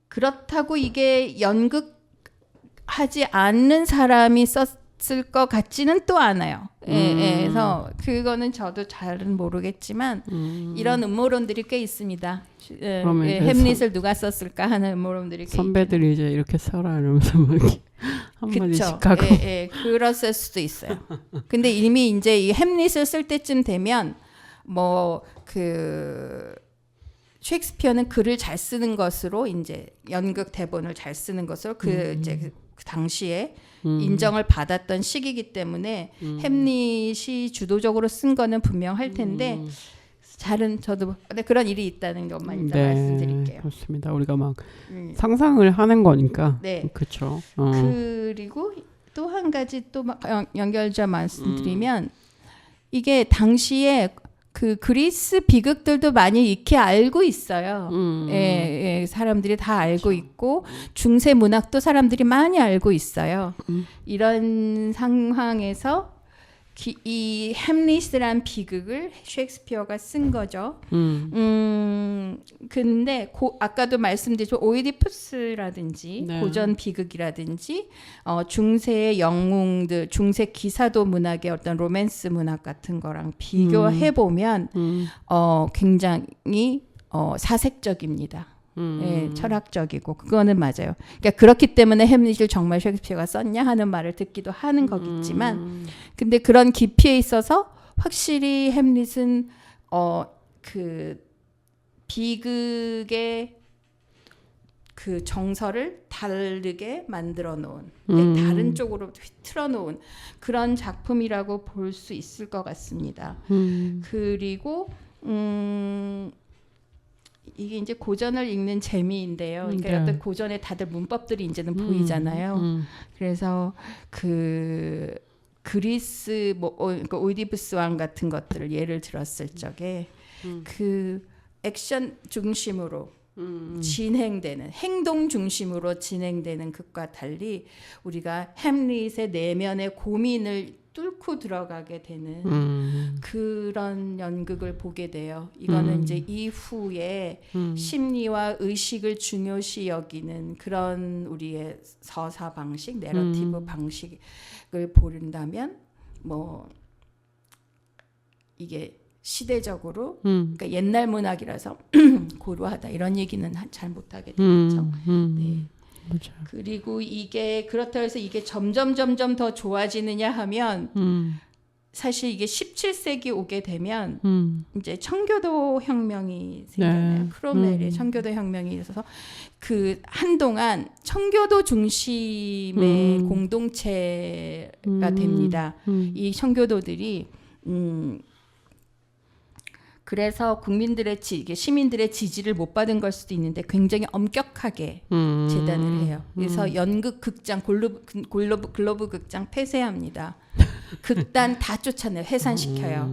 그렇다고 이게 연극하지 않는 사람이 썼을 것 같지는 또 않아요. 그래서 그거는 저도 잘은 모르겠지만 이런 음모론들이 꽤 있습니다. 햄릿을 누가 썼을까 하는 음모론들이 꽤 선배들이 이제 이렇게 써라 이러면서 막 한마디씩 하고 그랬을 수도 있어요. 근데 이미 이제 이 햄릿을 쓸 때쯤 되면 뭐 셰익스피어는 글을 잘 쓰는 것으로 이제 연극 대본을 잘 쓰는 것으로 이제 그 당시에 인정을 받았던 시기이기 때문에 햄릿이 주도적으로 쓴 거는 분명할 텐데 저도 그런 일이 있다는 것만 일단 말씀드릴게요. 그렇습니다. 우리가 막 상상을 하는 거니까. 네. 그렇죠. 그리고 또 한 가지 또 연결점 말씀드리면 이게 당시에 그 그리스 비극들도 많이 익히 알고 있어요. 사람들이 다 알고 있고 중세 문학도 사람들이 많이 알고 있어요. 이런 상황에서 이 햄릿이란 비극을 셰익스피어가 쓴 거죠. 근데 아까도 말씀드렸죠. 오이디푸스라든지 고전 비극이라든지 중세의 영웅들, 중세 기사도 문학의 어떤 로맨스 문학 같은 거랑 비교해 보면 굉장히 사색적입니다. 철학적이고 그거는 맞아요. 그러니까 그렇기 때문에 햄릿을 정말 셰익스피어가 썼냐 하는 말을 듣기도 하는 거겠지만, 근데 그런 깊이에 있어서 확실히 햄릿은 그 비극의 그 정서를 다르게 만들어 놓은, 다른 쪽으로 틀어 놓은 그런 작품이라고 볼 수 있을 것 같습니다. 그리고 이게 이제 고전을 읽는 재미인데요. 그러니까 어떤 고전에 다들 문법들이 이제는 보이잖아요. 그래서 그 그리스 그러니까 오이디푸스 왕 같은 것들을 예를 들었을 적에 그 액션 중심으로 진행되는, 행동 중심으로 진행되는 것과 달리 우리가 햄릿의 내면의 고민을 뚫고 들어가게 되는 그런 연극을 보게 돼요. 이거는 이제 이후에 심리와 의식을 중요시 여기는 그런 우리의 서사 방식, 내러티브 방식을 본다면 뭐 이게 시대적으로 그러니까 옛날 문학이라서 고루하다 이런 얘기는 잘 못하게 되겠죠. 네. 맞아요. 그리고 이게 그렇다고 해서 이게 점점 더 좋아지느냐 하면 사실 이게 17세기 오게 되면 이제 청교도 혁명이 생겨나요. 크롬웰의 청교도 혁명이 있어서 그 한동안 청교도 중심의 공동체가 됩니다. 이 청교도들이 그래서 국민들의 이게 시민들의 지지를 못 받은 걸 수도 있는데 굉장히 엄격하게 재단을 해요. 그래서 연극 극장 글로브 극장 폐쇄합니다. 극단 다 쫓아내요. 해산시켜요.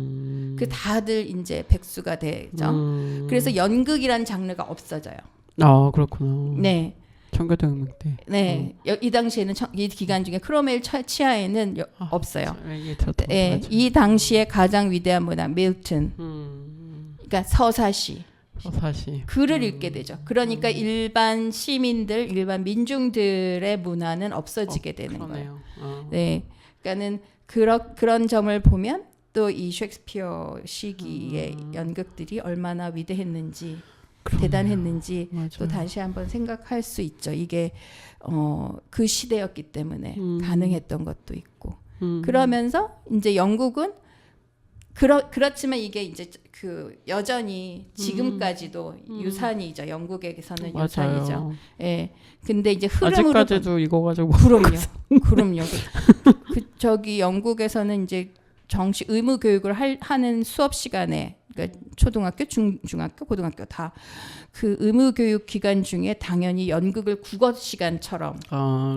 그 다들 이제 백수가 되죠. 그래서 연극이란 장르가 없어져요. 아 그렇구나. 네. 청교도혁명 때. 네, 이 당시에는 이 기간 중에 크로멜 치하에는 없어요. 네, 이 당시에 가장 위대한 문화 밀턴, 그러니까 서사시, 글을 읽게 되죠. 그러니까 일반 시민들, 일반 민중들의 문화는 없어지게 되는 거예요. 네, 그러니까는 그런 점을 보면 또 이 셰익스피어 시기의 연극들이 얼마나 위대했는지. 대단했는지 맞아요. 또 다시 한번 생각할 수 있죠. 이게 그 시대였기 때문에 가능했던 것도 있고 그러면서 이제 영국은 그렇지만 이게 이제 그 여전히 지금까지도 유산이죠. 영국에서는 맞아요. 유산이죠. 예. 근데 이제 흐름으로 아직까지도 이거 가지고 그럼요. 저기 영국에서는 이제 정시 의무 교육을 하는 수업 시간에 그러니까 초등학교, 중학교, 고등학교 다 그 의무 교육 기간 중에 당연히 연극을 국어 시간처럼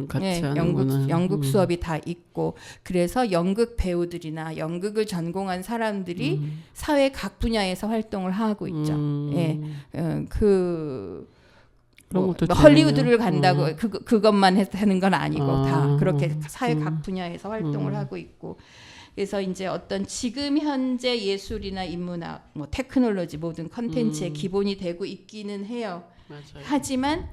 같이 영국 수업이 다 있고 그래서 연극 배우들이나 연극을 전공한 사람들이 사회 각 분야에서 활동을 하고 있죠. 예, 헐리우드를 간다고 그것만 하는 건 아니고 다 그렇게 사회 각 분야에서 활동을 하고 있고. 그래서 이제 어떤 지금 현재 예술이나 인문학, 뭐 테크놀로지 모든 컨텐츠의 기본이 되고 있기는 해요. 맞아요. 하지만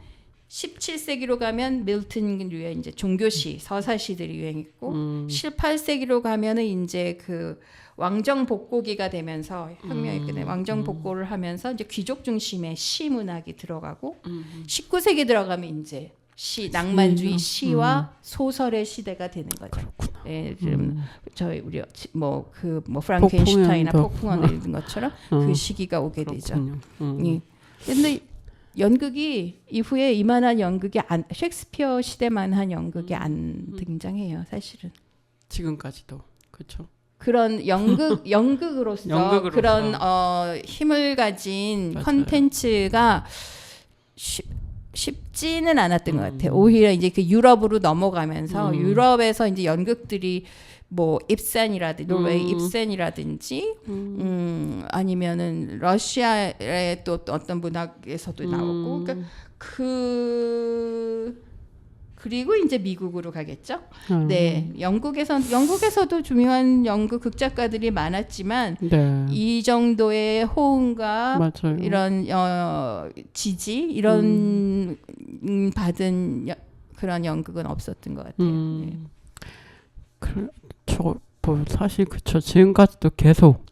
17세기로 가면 밀턴류의 이제 종교시, 서사시들이 유행했고 18세기로 가면은 이제 그 왕정 복고기가 되면서 혁명이 끝내 왕정 복고를 하면서 이제 귀족 중심의 시 문학이 들어가고 19세기 들어가면 이제 낭만주의 시와 소설의 시대가 되는 거죠. 예, 지금 저희 우리 뭐 프랑켄슈타인이나 폭풍원을 읽은 것처럼 그 시기가 오게 되죠. 그런데 연극이 이후에 이만한 연극이 셰익스피어 시대만한 연극이 안 등장해요, 사실은. 지금까지도 그렇죠. 그런 연극으로서 그런 힘을 가진 컨텐츠가 쉽지는 않았던 것 같아요. 오히려 이제 그 유럽으로 넘어가면서 유럽에서 이제 연극들이 뭐 입센이라든지 노르웨이 입센이라든지 아니면은 러시아의 또 어떤 문학에서도 나오고 그러니까 그리고 이제 미국으로 가겠죠. 네, 영국에서도 중요한 연극 극작가들이 많았지만 네. 이 정도의 호응과 맞아요. 이런 지지 이런 받은 그런 연극은 없었던 것 같아요. 네. 뭐 사실 그쵸. 지금까지도 계속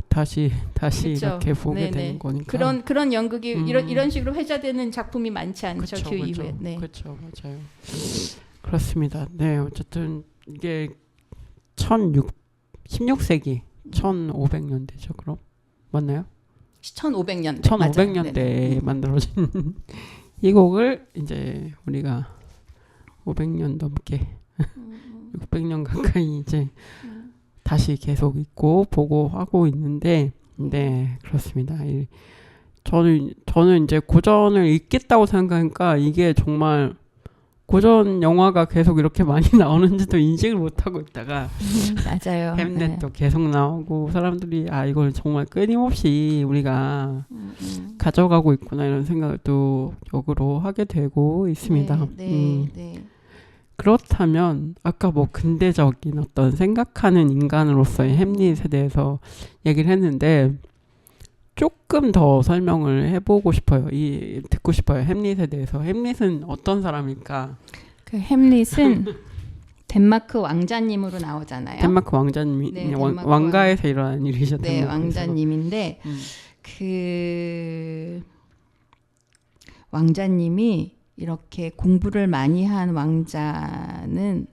다시 그쵸. 이렇게 보게 되는 거니까. 그런 연극이 이런 식으로 회자되는 작품이 많지 않죠. 그쵸, 그 이후에. 네. 그렇죠, 맞아요. 그렇습니다. 네, 어쨌든 이게 16세기 1500년대죠. 그럼 맞나요? 1500년대. 1500년대에 만들어진 이 곡을 이제 우리가 500년 넘게 600년 가까이 이제 다시 계속 읽고 보고 하고 있는데, 네, 그렇습니다. 저는 이제 고전을 읽겠다고 생각하니까 이게 정말 고전 영화가 계속 이렇게 많이 나오는지도 인식을 못하고 있다가 맞아요. 햄넷도 계속 나오고 사람들이 이걸 정말 끊임없이 우리가 가져가고 있구나 이런 생각을 또 역으로 하게 되고 있습니다. 네. 그렇다면 아까 뭐 근대적인 어떤 생각하는 인간으로서의 햄릿에 대해서 얘기를 했는데 조금 더 설명을 해보고 싶어요. 듣고 싶어요. 햄릿에 대해서. 햄릿은 어떤 사람일까? 그 햄릿은 덴마크 왕자님으로 나오잖아요. 덴마크 왕자님이 왕가에서 일어난 일이죠. 네, 왕자님인데 그 왕자님이 이렇게 공부를 많이 한 왕자는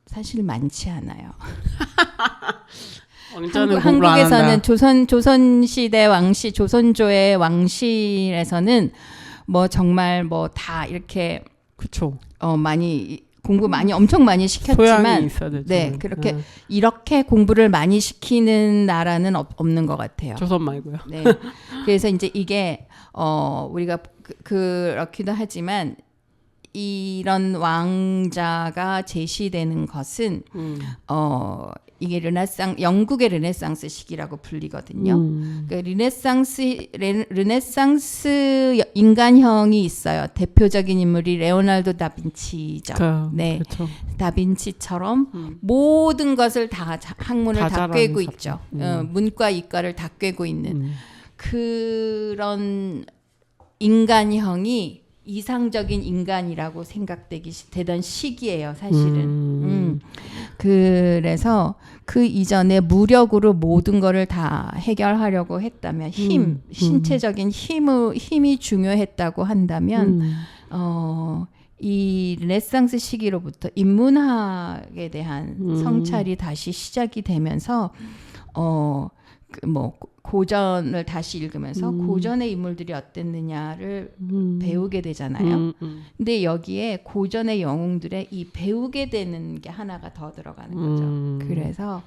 사실 많지 않아요. 한국에서는 조선 시대 왕실, 조선조의 왕실에서는 뭐 정말 뭐 다 이렇게 그쵸. 많이 공부 많이 엄청 많이 소양이 시켰지만 있어야 되죠. 네, 그렇게 이렇게 공부를 많이 시키는 나라는 없는 것 같아요. 조선 말고요. 네. 그래서 이제 이게 우리가 그렇기도 하지만 이런 왕자가 제시되는 것은 이게 영국의 르네상스 시기라고 불리거든요. 그러니까 르네상스 인간형이 있어요. 대표적인 인물이 레오나르도 다빈치죠. 네, 그렇죠. 다빈치처럼 모든 것을 다 학문을 다 꿰고 있죠. 문과 이과를 다 꿰고 있는 그런 인간형이 이상적인 인간이라고 생각되던 시기예요, 사실은. 그래서 그 이전에 무력으로 모든 거를 다 해결하려고 했다면 신체적인 힘이 중요했다고 한다면 이 르네상스 시기로부터 인문학에 대한 성찰이 다시 시작이 되면서 고전을 다시 읽으면서 고전의 인물들이 어땠느냐를 배우게 되잖아요. 근데 여기에 고전의 영웅들의 이 배우게 되는 게 하나가 더 들어가는 거죠. 그래서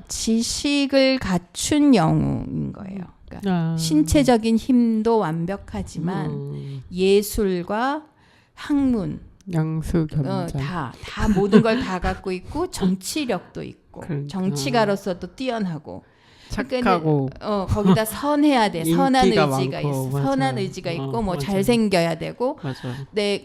지식을 갖춘 영웅인 거예요. 그러니까 신체적인 힘도 완벽하지만 예술과 학문 양수겸장 다 모든 걸 다 갖고 있고 정치력도 있고 정치가로서도 뛰어나고 착하고 거기다 선해야 돼. 선한 의지가 많고, 있어. 맞아요. 선한 의지가 있고 뭐 맞아요. 잘생겨야 되고. 맞아요. 네,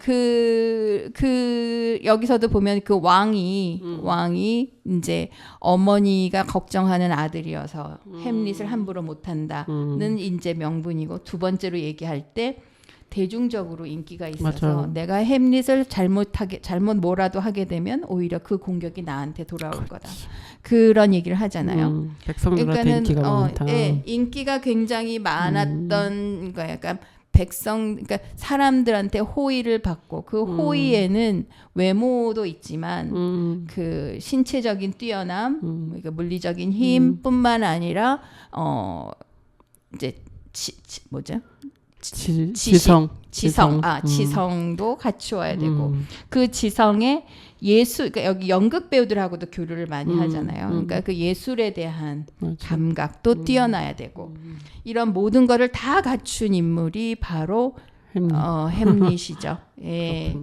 여기서도 보면 그 왕이 이제 어머니가 걱정하는 아들이어서 햄릿을 함부로 못 한다는 이제 명분이고, 두 번째로 얘기할 때 대중적으로 인기가 있어서 맞아요. 내가 햄릿을 잘못 뭐라도 하게 되면 오히려 그 공격이 나한테 돌아올 거다. 그런 얘기를 하잖아요. 백성들한테 인기가 많다. 인기가 굉장히 많았던 거예요. 그러니까 그러니까 사람들한테 호의를 받고 그 호의에는 외모도 있지만 그 신체적인 뛰어남, 그러니까 물리적인 힘뿐만 아니라 이제 뭐죠? 지성도 갖추어야 되고 그 지성에 그러니까 여기 연극 배우들하고도 교류를 많이 하잖아요. 그러니까 그 예술에 대한 감각도 뛰어나야 되고 이런 모든 거를 다 갖춘 인물이 바로 햄릿이죠. 예.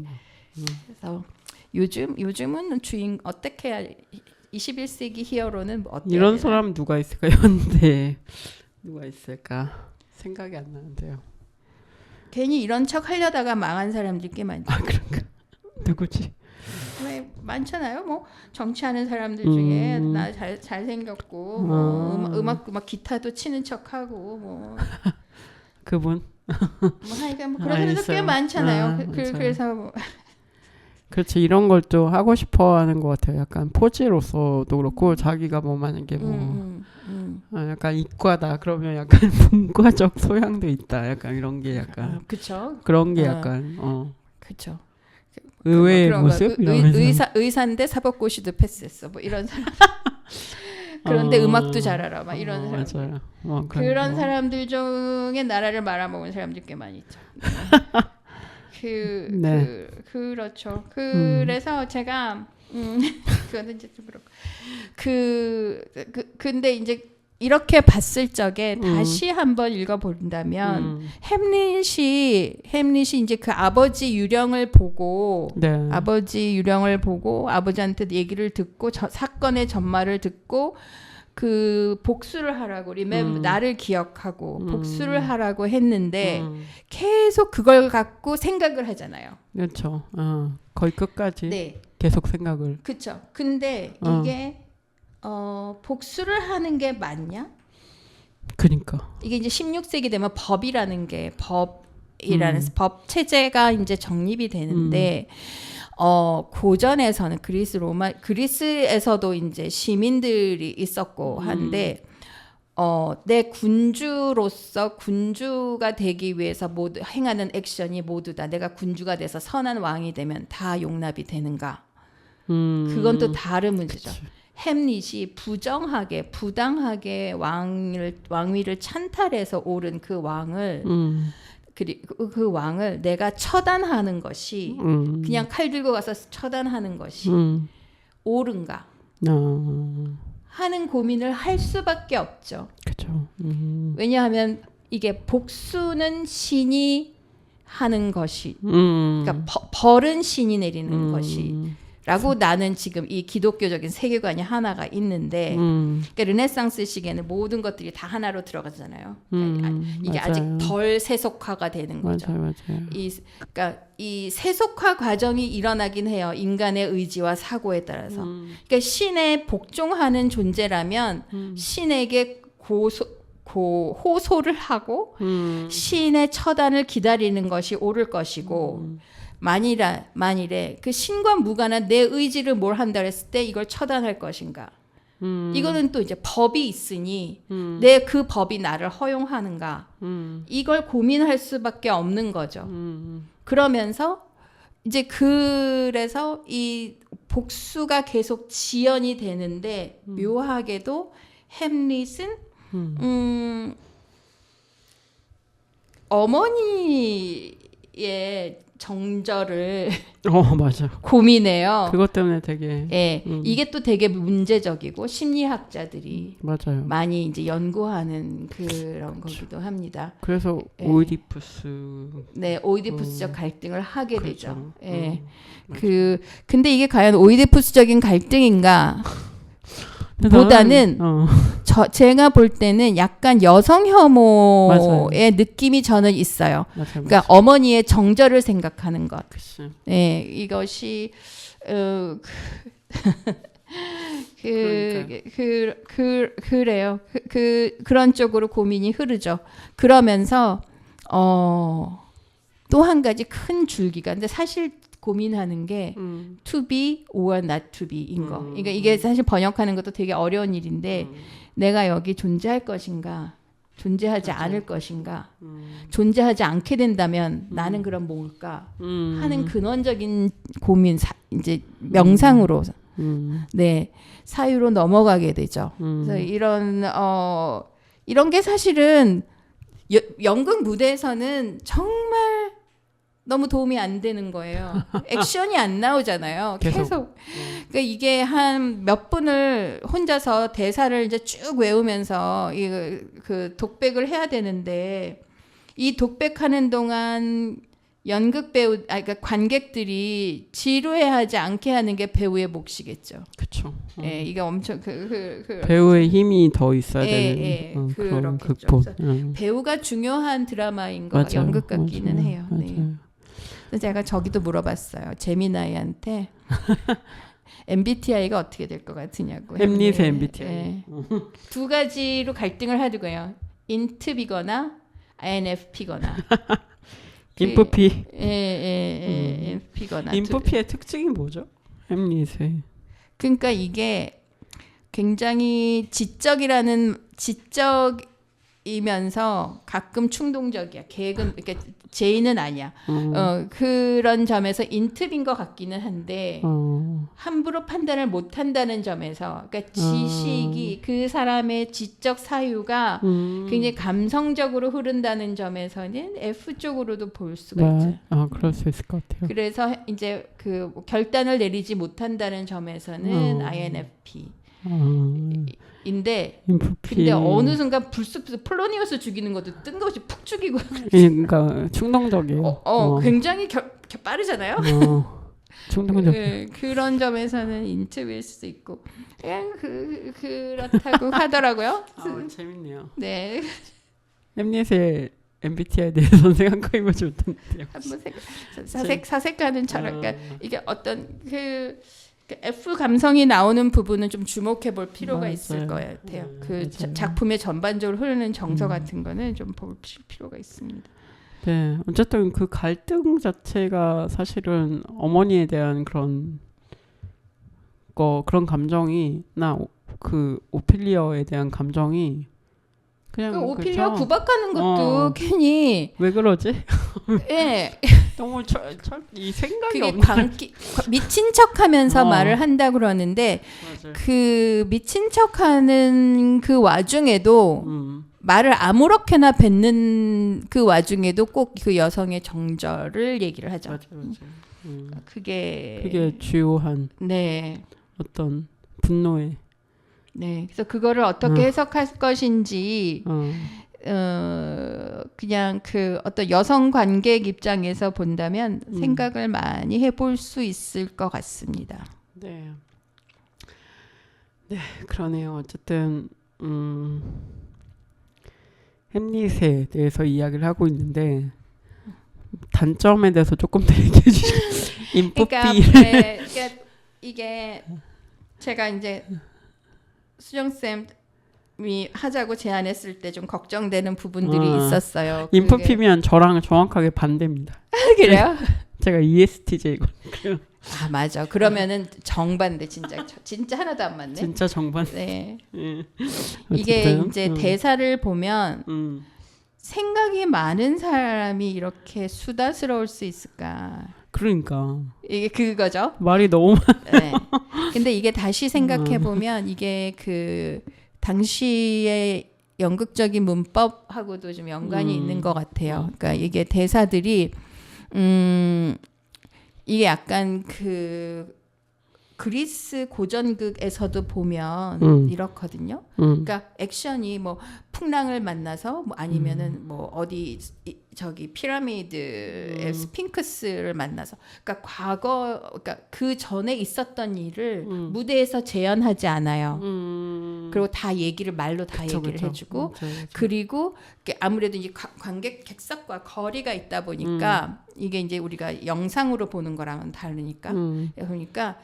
그래서 요즘은 어떻게 해야 21세기 히어로는 어때야 이런 되나? 사람 누가 있을까? 현대 누가 있을까? 생각이 안 나는데요. 괜히 이런 척 하려다가 망한 사람들 꽤 많죠. 그런가? 누구지? 왜 많잖아요. 뭐 정치하는 사람들 중에 나 잘생겼고 뭐 음악 기타도 치는 척하고 뭐 그분? 하여간 뭐 그런 사람들 꽤 많잖아요. 그래서 뭐. 그렇지, 이런 걸 또 하고 싶어 하는 것 같아요. 약간 포즈로서도 그렇고 자기가 뭐 만약에 약간 이과다 그러면 약간 문과적 소양도 있다. 약간 이런 게 약간 그쵸. 그런 게 약간 그쵸. 의외의 모습? 의사인데 사법고시도 패스했어. 뭐 이런 사람. 그런데 음악도 잘 알아. 막 이런 사람. 맞아요. 그런 사람들 중에 나라를 말아먹은 사람들 꽤 많이 있죠. 그렇죠. 그래서 제가 그거는 이제 좀 그렇고 근데 이제 이렇게 봤을 적에 다시 한번 읽어본다면 햄릿이 이제 그 아버지 유령을 보고 아버지한테 얘기를 듣고 사건의 전말을 듣고 그 복수를 하라고 나를 기억하고 복수를 하라고 했는데 계속 그걸 갖고 생각을 하잖아요. 그렇죠. 거의 끝까지 네. 계속 생각을. 그렇죠. 근데 이게 복수를 하는 게 맞냐? 그러니까 이게 이제 16세기 되면 법이라는 법 체제가 이제 정립이 되는데 고전에서는 그리스에서도 이제 시민들이 있었고 한데 내 군주가 되기 위해서 모두 행하는 액션이 모두 다 내가 군주가 돼서 선한 왕이 되면 다 용납이 되는가? 그건 또 다른 문제죠. 그치. 햄릿이 부당하게 왕위를 찬탈해서 오른 그 왕을 그리고 그 왕을 내가 처단하는 것이 그냥 칼 들고 가서 처단하는 것이 옳은가 하는 고민을 할 수밖에 없죠. 그렇죠. 왜냐하면 이게 복수는 신이 하는 것이 그러니까 벌은 신이 내리는 것이라고 나는 지금 이 기독교적인 세계관이 하나가 있는데 그러니까 르네상스 시기에는 모든 것들이 다 하나로 들어가잖아요. 그러니까 이게 맞아요. 아직 덜 세속화가 되는 거죠. 맞아요. 그러니까 이 세속화 과정이 일어나긴 해요. 인간의 의지와 사고에 따라서. 그러니까 신에 복종하는 존재라면 신에게 호소를 하고 신의 처단을 기다리는 것이 옳을 것이고 만일에 그 신과 무관한 내 의지를 뭘 한다 했을 때 이걸 처단할 것인가 이거는 또 이제 법이 있으니 내 그 법이 나를 허용하는가 이걸 고민할 수밖에 없는 거죠. 그러면서 이제 그래서 이 복수가 계속 지연이 되는데 묘하게도 햄릿은 어머니의 정절을 맞아. 고민해요. 그것 때문에 되게 예, 이게 또 되게 문제적이고 심리학자들이 맞아요. 많이 이제 연구하는 그런 거기도 합니다. 그래서 예. 오이디푸스 네, 오이디푸스적 갈등을 하게 그렇죠. 되죠. 예. 근데 이게 과연 오이디푸스적인 갈등인가? 보다는 제가 볼 때는 약간 여성 혐오의 느낌이 저는 있어요. 맞아요. 그러니까 어머니의 정절을 생각하는 것. 그치. 네, 이것이 그래요. 그런 쪽으로 고민이 흐르죠. 그러면서 또 한 가지 큰 줄기가 근데 사실 고민하는 게 to be or not to be인 거. 그러니까 이게 사실 번역하는 것도 되게 어려운 일인데 내가 여기 존재할 것인가, 존재하지 않을 것인가, 존재하지 않게 된다면 나는 그럼 뭘까 하는 근원적인 고민, 이제 명상으로 네 사유로 넘어가게 되죠. 그래서 이런 게 사실은 연극 무대에서는 정말 너무 도움이 안 되는 거예요. 액션이 안 나오잖아요. 계속. 그러니까 이게 한 몇 분을 혼자서 대사를 이제 쭉 외우면서 그 독백을 해야 되는데 이 독백하는 동안 연극 배우, 그러니까 관객들이 지루해하지 않게 하는 게 배우의 몫이겠죠. 그렇죠. 예, 이게 엄청 배우의 힘이 더 있어야 되는 그런 극본. 배우가 중요한 드라마인 거 연극 같기는 해요. 네. 제가 저기도 물어봤어요. 제미나이한테 MBTI가 어떻게 될 것 같으냐고. 햄릿의 MBTI. 네. 두 가지로 갈등을 하더고요. 인트비거나 INFP거나. 인프피. INFP거나. 인프피의 특징이 뭐죠? 햄릿의. 그러니까 이게 굉장히 지적이면서 가끔 충동적이야. 계획은 그러니까 제의는 아니야. 그런 점에서 인트비인 것 같기는 한데 함부로 판단을 못한다는 점에서 그러니까 지식이 그 사람의 지적 사유가 굉장히 감성적으로 흐른다는 점에서는 F 쪽으로도 볼 수가 있죠. 그럴 수 있을 것 같아요. 그래서 이제 그 결단을 내리지 못한다는 점에서는 INFP. 근데 어느 순간 불쑥 폴로니우스 죽이는 것도 뜬금없이 푹 죽이고 그러니까 충동적이에요. 굉장히 빠르잖아요. 충동적. 그런 점에서는 인트비일 수도 있고 그냥 그렇다고 하더라고요. 재밌네요. 네. 햄릿의 MBTI에 대해서 생각해보지 못했는데요. 한번 사색하는 철학. 그러니까 이게 어떤 그 F 감성이 나오는 부분은 좀 주목해 볼 필요가 있을 것 같아요. 그 작품의 전반적으로 흐르는 정서 같은 거는 좀 볼 필요가 있습니다. 네, 어쨌든 그 갈등 자체가 사실은 어머니에 대한 그런 감정이 그 오피리어에 대한 감정이 그냥 오피리어 구박하는 것도 괜히 왜 그러지? 예. 너무 이 생각이 없는 미친 척하면서 말을 한다 그러는데 그 미친 척하는 그 와중에도 말을 아무렇게나 뱉는 그 와중에도 꼭 그 여성의 정절을 얘기를 하죠. 맞아. 그게 주요한 네. 어떤 분노의 네. 그래서 그거를 어떻게 해석할 것인지 그냥 그 어떤 여성 관객 입장에서 본다면 생각을 많이 해볼 수 있을 것 같습니다. 네. 네, 그러네요. 어쨌든 햄릿에 대해서 이야기를 하고 있는데 단점에 대해서 조금 더 얘기해 주시죠. 인프피. 그러니까 이게 제가 이제 수정 쌤이 하자고 제안했을 때 좀 걱정되는 부분들이 있었어요. 인프피면 저랑 정확하게 반대입니다. 그래요? 제가 ESTJ거든요. 아 맞아. 그러면은 정반대 진짜 하나도 안 맞네. 진짜 정반대. 네. 예. 이게 어쨌든, 이제 대사를 보면 생각이 많은 사람이 이렇게 수다스러울 수 있을까? 그러니까 이게 그거죠. 말이 너무 네. 근데 이게 다시 생각해 보면 이게 그 당시의 연극적인 문법하고도 좀 연관이 있는 것 같아요. 그러니까 이게 대사들이 이게 약간 그 그리스 고전극에서도 보면 이렇거든요. 그러니까 액션이 뭐 풍랑을 만나서 뭐 아니면은 뭐 어디 저기 피라미드의 스핑크스를 만나서 그러니까 그러니까 그 전에 있었던 일을 무대에서 재현하지 않아요. 그리고 다 얘기를 말로 다 얘기를 해주고 그리고 아무래도 이제 관객 객석과 거리가 있다 보니까 이게 이제 우리가 영상으로 보는 거랑은 다르니까 그러니까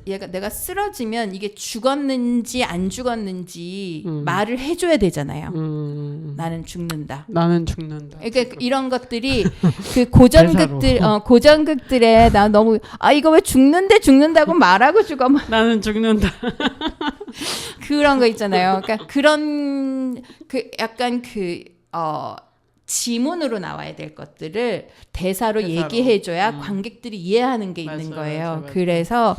얘가 내가 쓰러지면 이게 죽었는지 안 죽었는지 말을 해줘야 되잖아요. 나는 죽는다. 그러니까 이런 것들이 그 고전극들에 나 너무 이거 왜 죽는다고 말하고 죽어. 나는 죽는다. 그런 거 있잖아요. 그러니까 그런 그 약간 지문으로 나와야 될 것들을 대사로 얘기해줘야 관객들이 이해하는 게 있는 거예요. 맞아.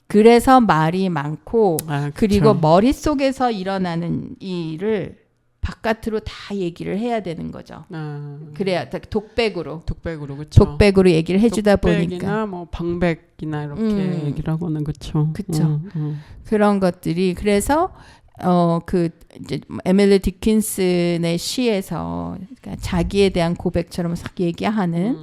그래서 말이 많고 그리고 머릿속에서 일어나는 일을 바깥으로 다 얘기를 해야 되는 거죠. 그래야 독백으로 그렇죠. 독백으로 얘기를 해주다 보니까 독백이나 뭐 방백이나 이렇게 얘기를 하고는 그렇죠. 그런 것들이 그래서 그 이제 에밀리 디킨슨의 시에서 그러니까 자기에 대한 고백처럼 싹 얘기하는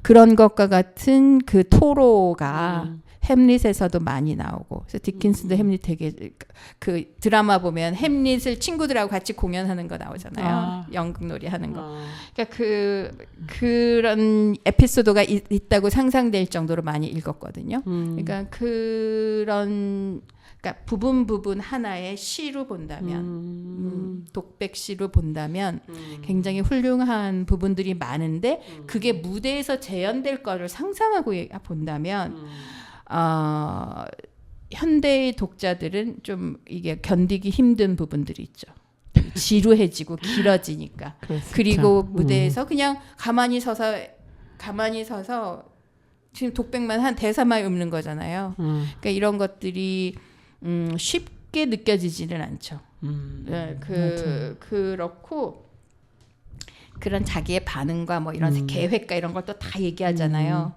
그런 것과 같은 그 토로가 햄릿에서도 많이 나오고 그래서 디킨슨도 햄릿 되게 그 드라마 보면 햄릿을 친구들하고 같이 공연하는 거 나오잖아요. 연극놀이 하는 거. 그러니까 그런 에피소드가 있다고 상상될 정도로 많이 읽었거든요. 그러니까 그러니까 부분 하나의 시로 본다면 독백시로 본다면 굉장히 훌륭한 부분들이 많은데 그게 무대에서 재현될 거를 상상하고 본다면 현대의 독자들은 좀 이게 견디기 힘든 부분들이 있죠. 지루해지고 길어지니까. 그리고 무대에서 그냥 가만히 서서 지금 독백만 한 대사만 읊는 거잖아요. 그러니까 이런 것들이 쉽게 느껴지지는 않죠. 그렇고 그런 자기의 반응과 뭐 이런 계획과 이런 걸 또 다 얘기하잖아요.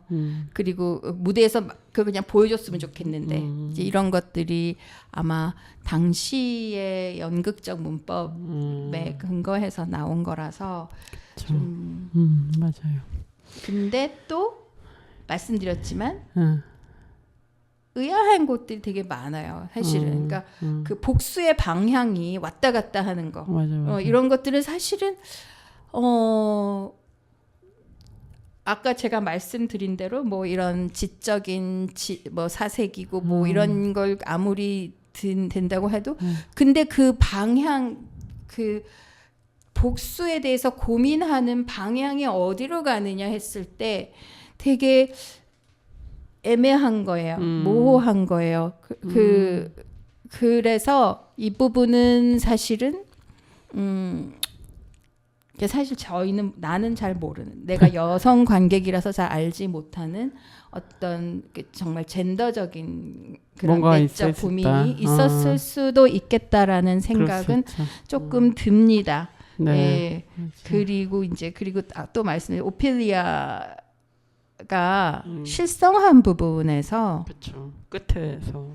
그리고 무대에서 그냥 보여줬으면 좋겠는데 이제 이런 것들이 아마 당시의 연극적 문법에 근거해서 나온 거라서 맞아요. 근데 또 말씀드렸지만 의아한 곳들이 되게 많아요. 사실은 그러니까 그 복수의 방향이 왔다 갔다 하는 거 맞아. 이런 것들은 사실은 아까 제가 말씀드린 대로 뭐 이런 지적인 뭐 사색이고 뭐 이런 걸 아무리 된다고 해도 근데 그 방향 그 복수에 대해서 고민하는 방향이 어디로 가느냐 했을 때 되게 애매한 거예요. 모호한 거예요. 그래서 이 부분은 사실은 사실 나는 잘 모르는 내가 여성 관객이라서 잘 알지 못하는 어떤 정말 젠더적인 그런 내적 고민이 있었을 수도 있겠다라는 생각은 조금 듭니다. 네. 예. 그렇죠. 그리고 또 말씀드린 오피리아가 실성한 부분에서 그렇죠. 끝에서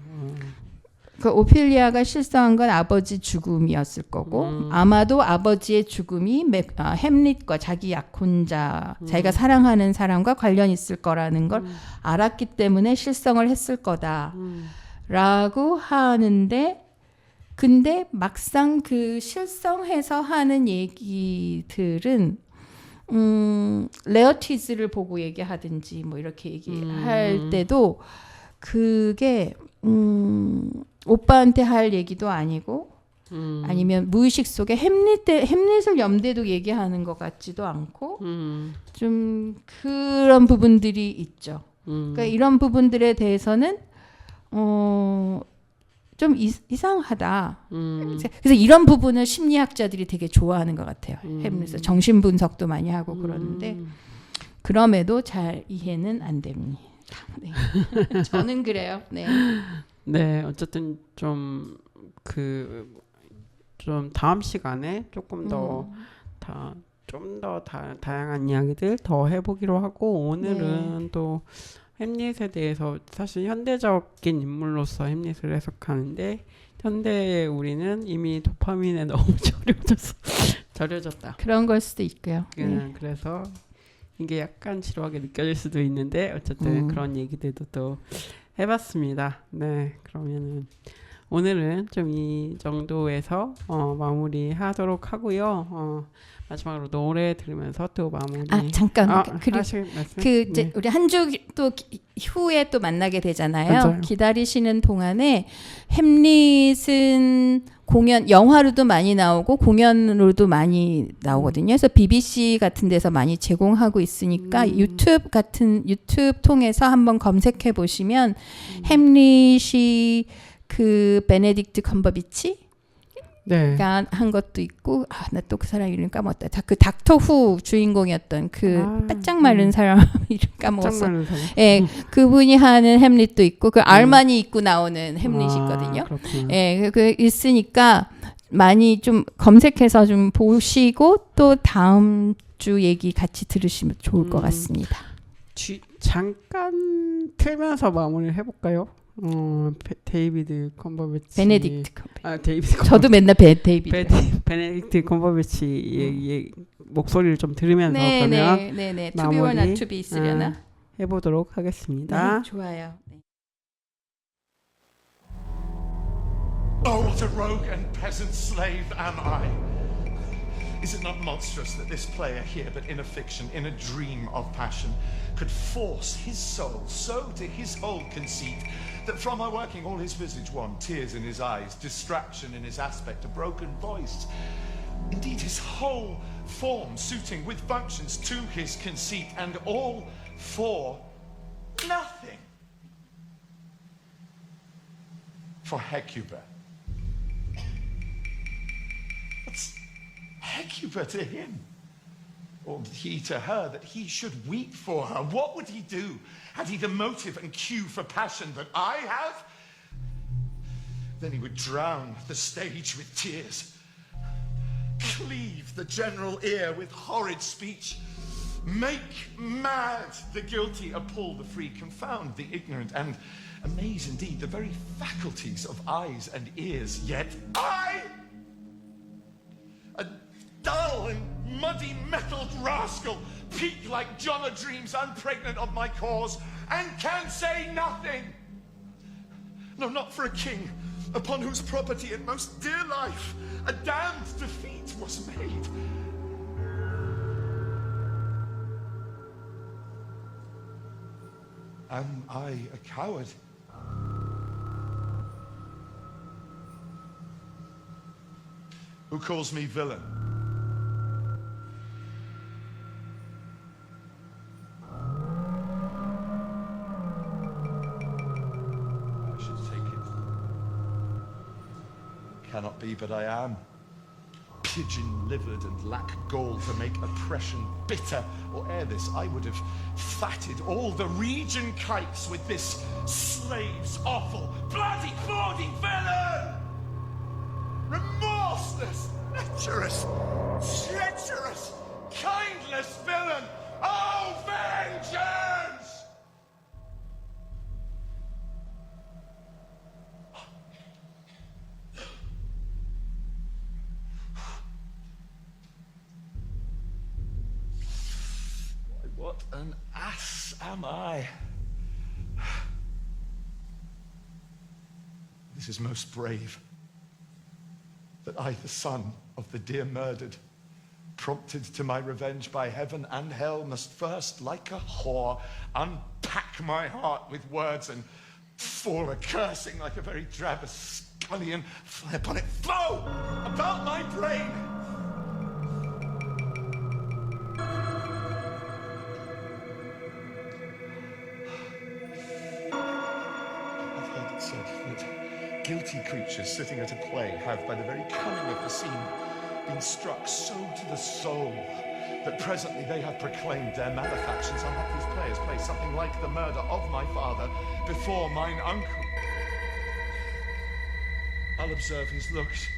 그 오피리아가 실성한 건 아버지 죽음이었을 거고 아마도 아버지의 죽음이 햄릿과 자기 약혼자 자기가 사랑하는 사람과 관련 있을 거라는 걸 알았기 때문에 실성을 했을 거다라고 하는데 근데 막상 그 실성해서 하는 얘기들은 레어티즈를 보고 얘기하든지 뭐 이렇게 얘기할 때도 그게 오빠한테 할 얘기도 아니고 아니면 무의식 속에 햄릿을 염대도 얘기하는 것 같지도 않고 좀 그런 부분들이 있죠. 그러니까 이런 부분들에 대해서는 좀 이상하다. 그래서 이런 부분을 심리학자들이 되게 좋아하는 것 같아요. 햄릿을 정신 분석도 많이 하고 그러는데 그럼에도 잘 이해는 안 됩니다. 네. 저는 그래요. 네. 네, 어쨌든 좀 다음 시간에 조금 더 다양한 이야기들 더 해보기로 하고 오늘은 또 햄릿에 대해서 사실 현대적인 인물로서 햄릿을 해석하는데 현대의 우리는 이미 도파민에 너무 절여졌다. 그런 걸 수도 있고요. 그래서 이게 약간 지루하게 느껴질 수도 있는데 어쨌든 그런 얘기들도 또 해봤습니다. 네, 그러면은 오늘은 좀 이 정도에서 마무리하도록 하고요. 마지막으로 노래 들으면서 또 마무리. 잠깐. 네. 우리 한 주 또 후에 또 만나게 되잖아요. 맞아요. 기다리시는 동안에 햄릿은 영화로도 많이 나오고 공연으로도 많이 나오거든요. 그래서 BBC 같은 데서 많이 제공하고 있으니까 유튜브 통해서 한번 검색해 보시면 햄릿이 그 베네딕트 컴버비치 네. 한 것도 있고 나 또 그 사람 이름 까먹었다. 그 닥터 후 주인공이었던 그 바짝 마른 사람 이름 까먹었어. 예, 그분이 하는 햄릿도 있고 그 알만이 입고 나오는 햄릿이 있거든요. 예, 그 있으니까 많이 좀 검색해서 좀 보시고 또 다음 주 얘기 같이 들으시면 좋을 것 같습니다. 잠깐 틀면서 마무리를 해볼까요? 데이비드 컴버배치. 베네딕트 컴버배치. 데이비드 컴버배치. 저도 맨날 데이비드. 베네딕트 컴버배치 목소리를 좀 들으면서 그러면 네네. To be or not to be 있으려나? 해보도록 하겠습니다. 네, 좋아요. 네. Oh, what a rogue and peasant slave am I! Is it not monstrous that this player here, but in a fiction, in a dream of passion, could force his soul so to his whole conceit that from our working all his visage one, tears in his eyes, distraction in his aspect, a broken voice, indeed his whole form suiting with functions to his conceit, and all for nothing? For Hecuba. What's Hecuba to him? Or he to her, that he should weep for her? What would he do? Had he the motive and cue for passion that I have? Then he would drown the stage with tears, cleave the general ear with horrid speech, make mad the guilty, appall the free, confound the ignorant, and amaze indeed the very faculties of eyes and ears. Yet I, a dull and muddy metalled rascal, peak like John o' Dreams, unpregnant of my cause, and can say nothing. No, not for a king, upon whose property and most dear life a damned defeat was made. Am I a coward? Who calls me villain? I should take it. Cannot be, but I am. Pigeon-livered and lack gall to make oppression bitter, or ere this I would have fatted all the region kites with this slave's offal. Bloody, bawdy villain! Remorseless, Treacherous, treacherous, kindless villain! Oh, vengeance! Why, what an ass am I? This is most brave. That I, the son of the dear murdered, prompted to my revenge by heaven and hell, must first, like a whore, unpack my heart with words and fall a-cursing like a very drab scullion, fly upon it, flow about my brain. I've heard it said that guilty creatures sitting at a play have, by the very cunning of the scene, been struck so to the soul that presently they have proclaimed their malefactions. I'll have these players play something like the murder of my father before mine uncle. I'll observe his looks.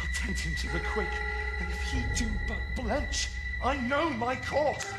I'll tempt him to the quick, and if he do but blench, I know my course.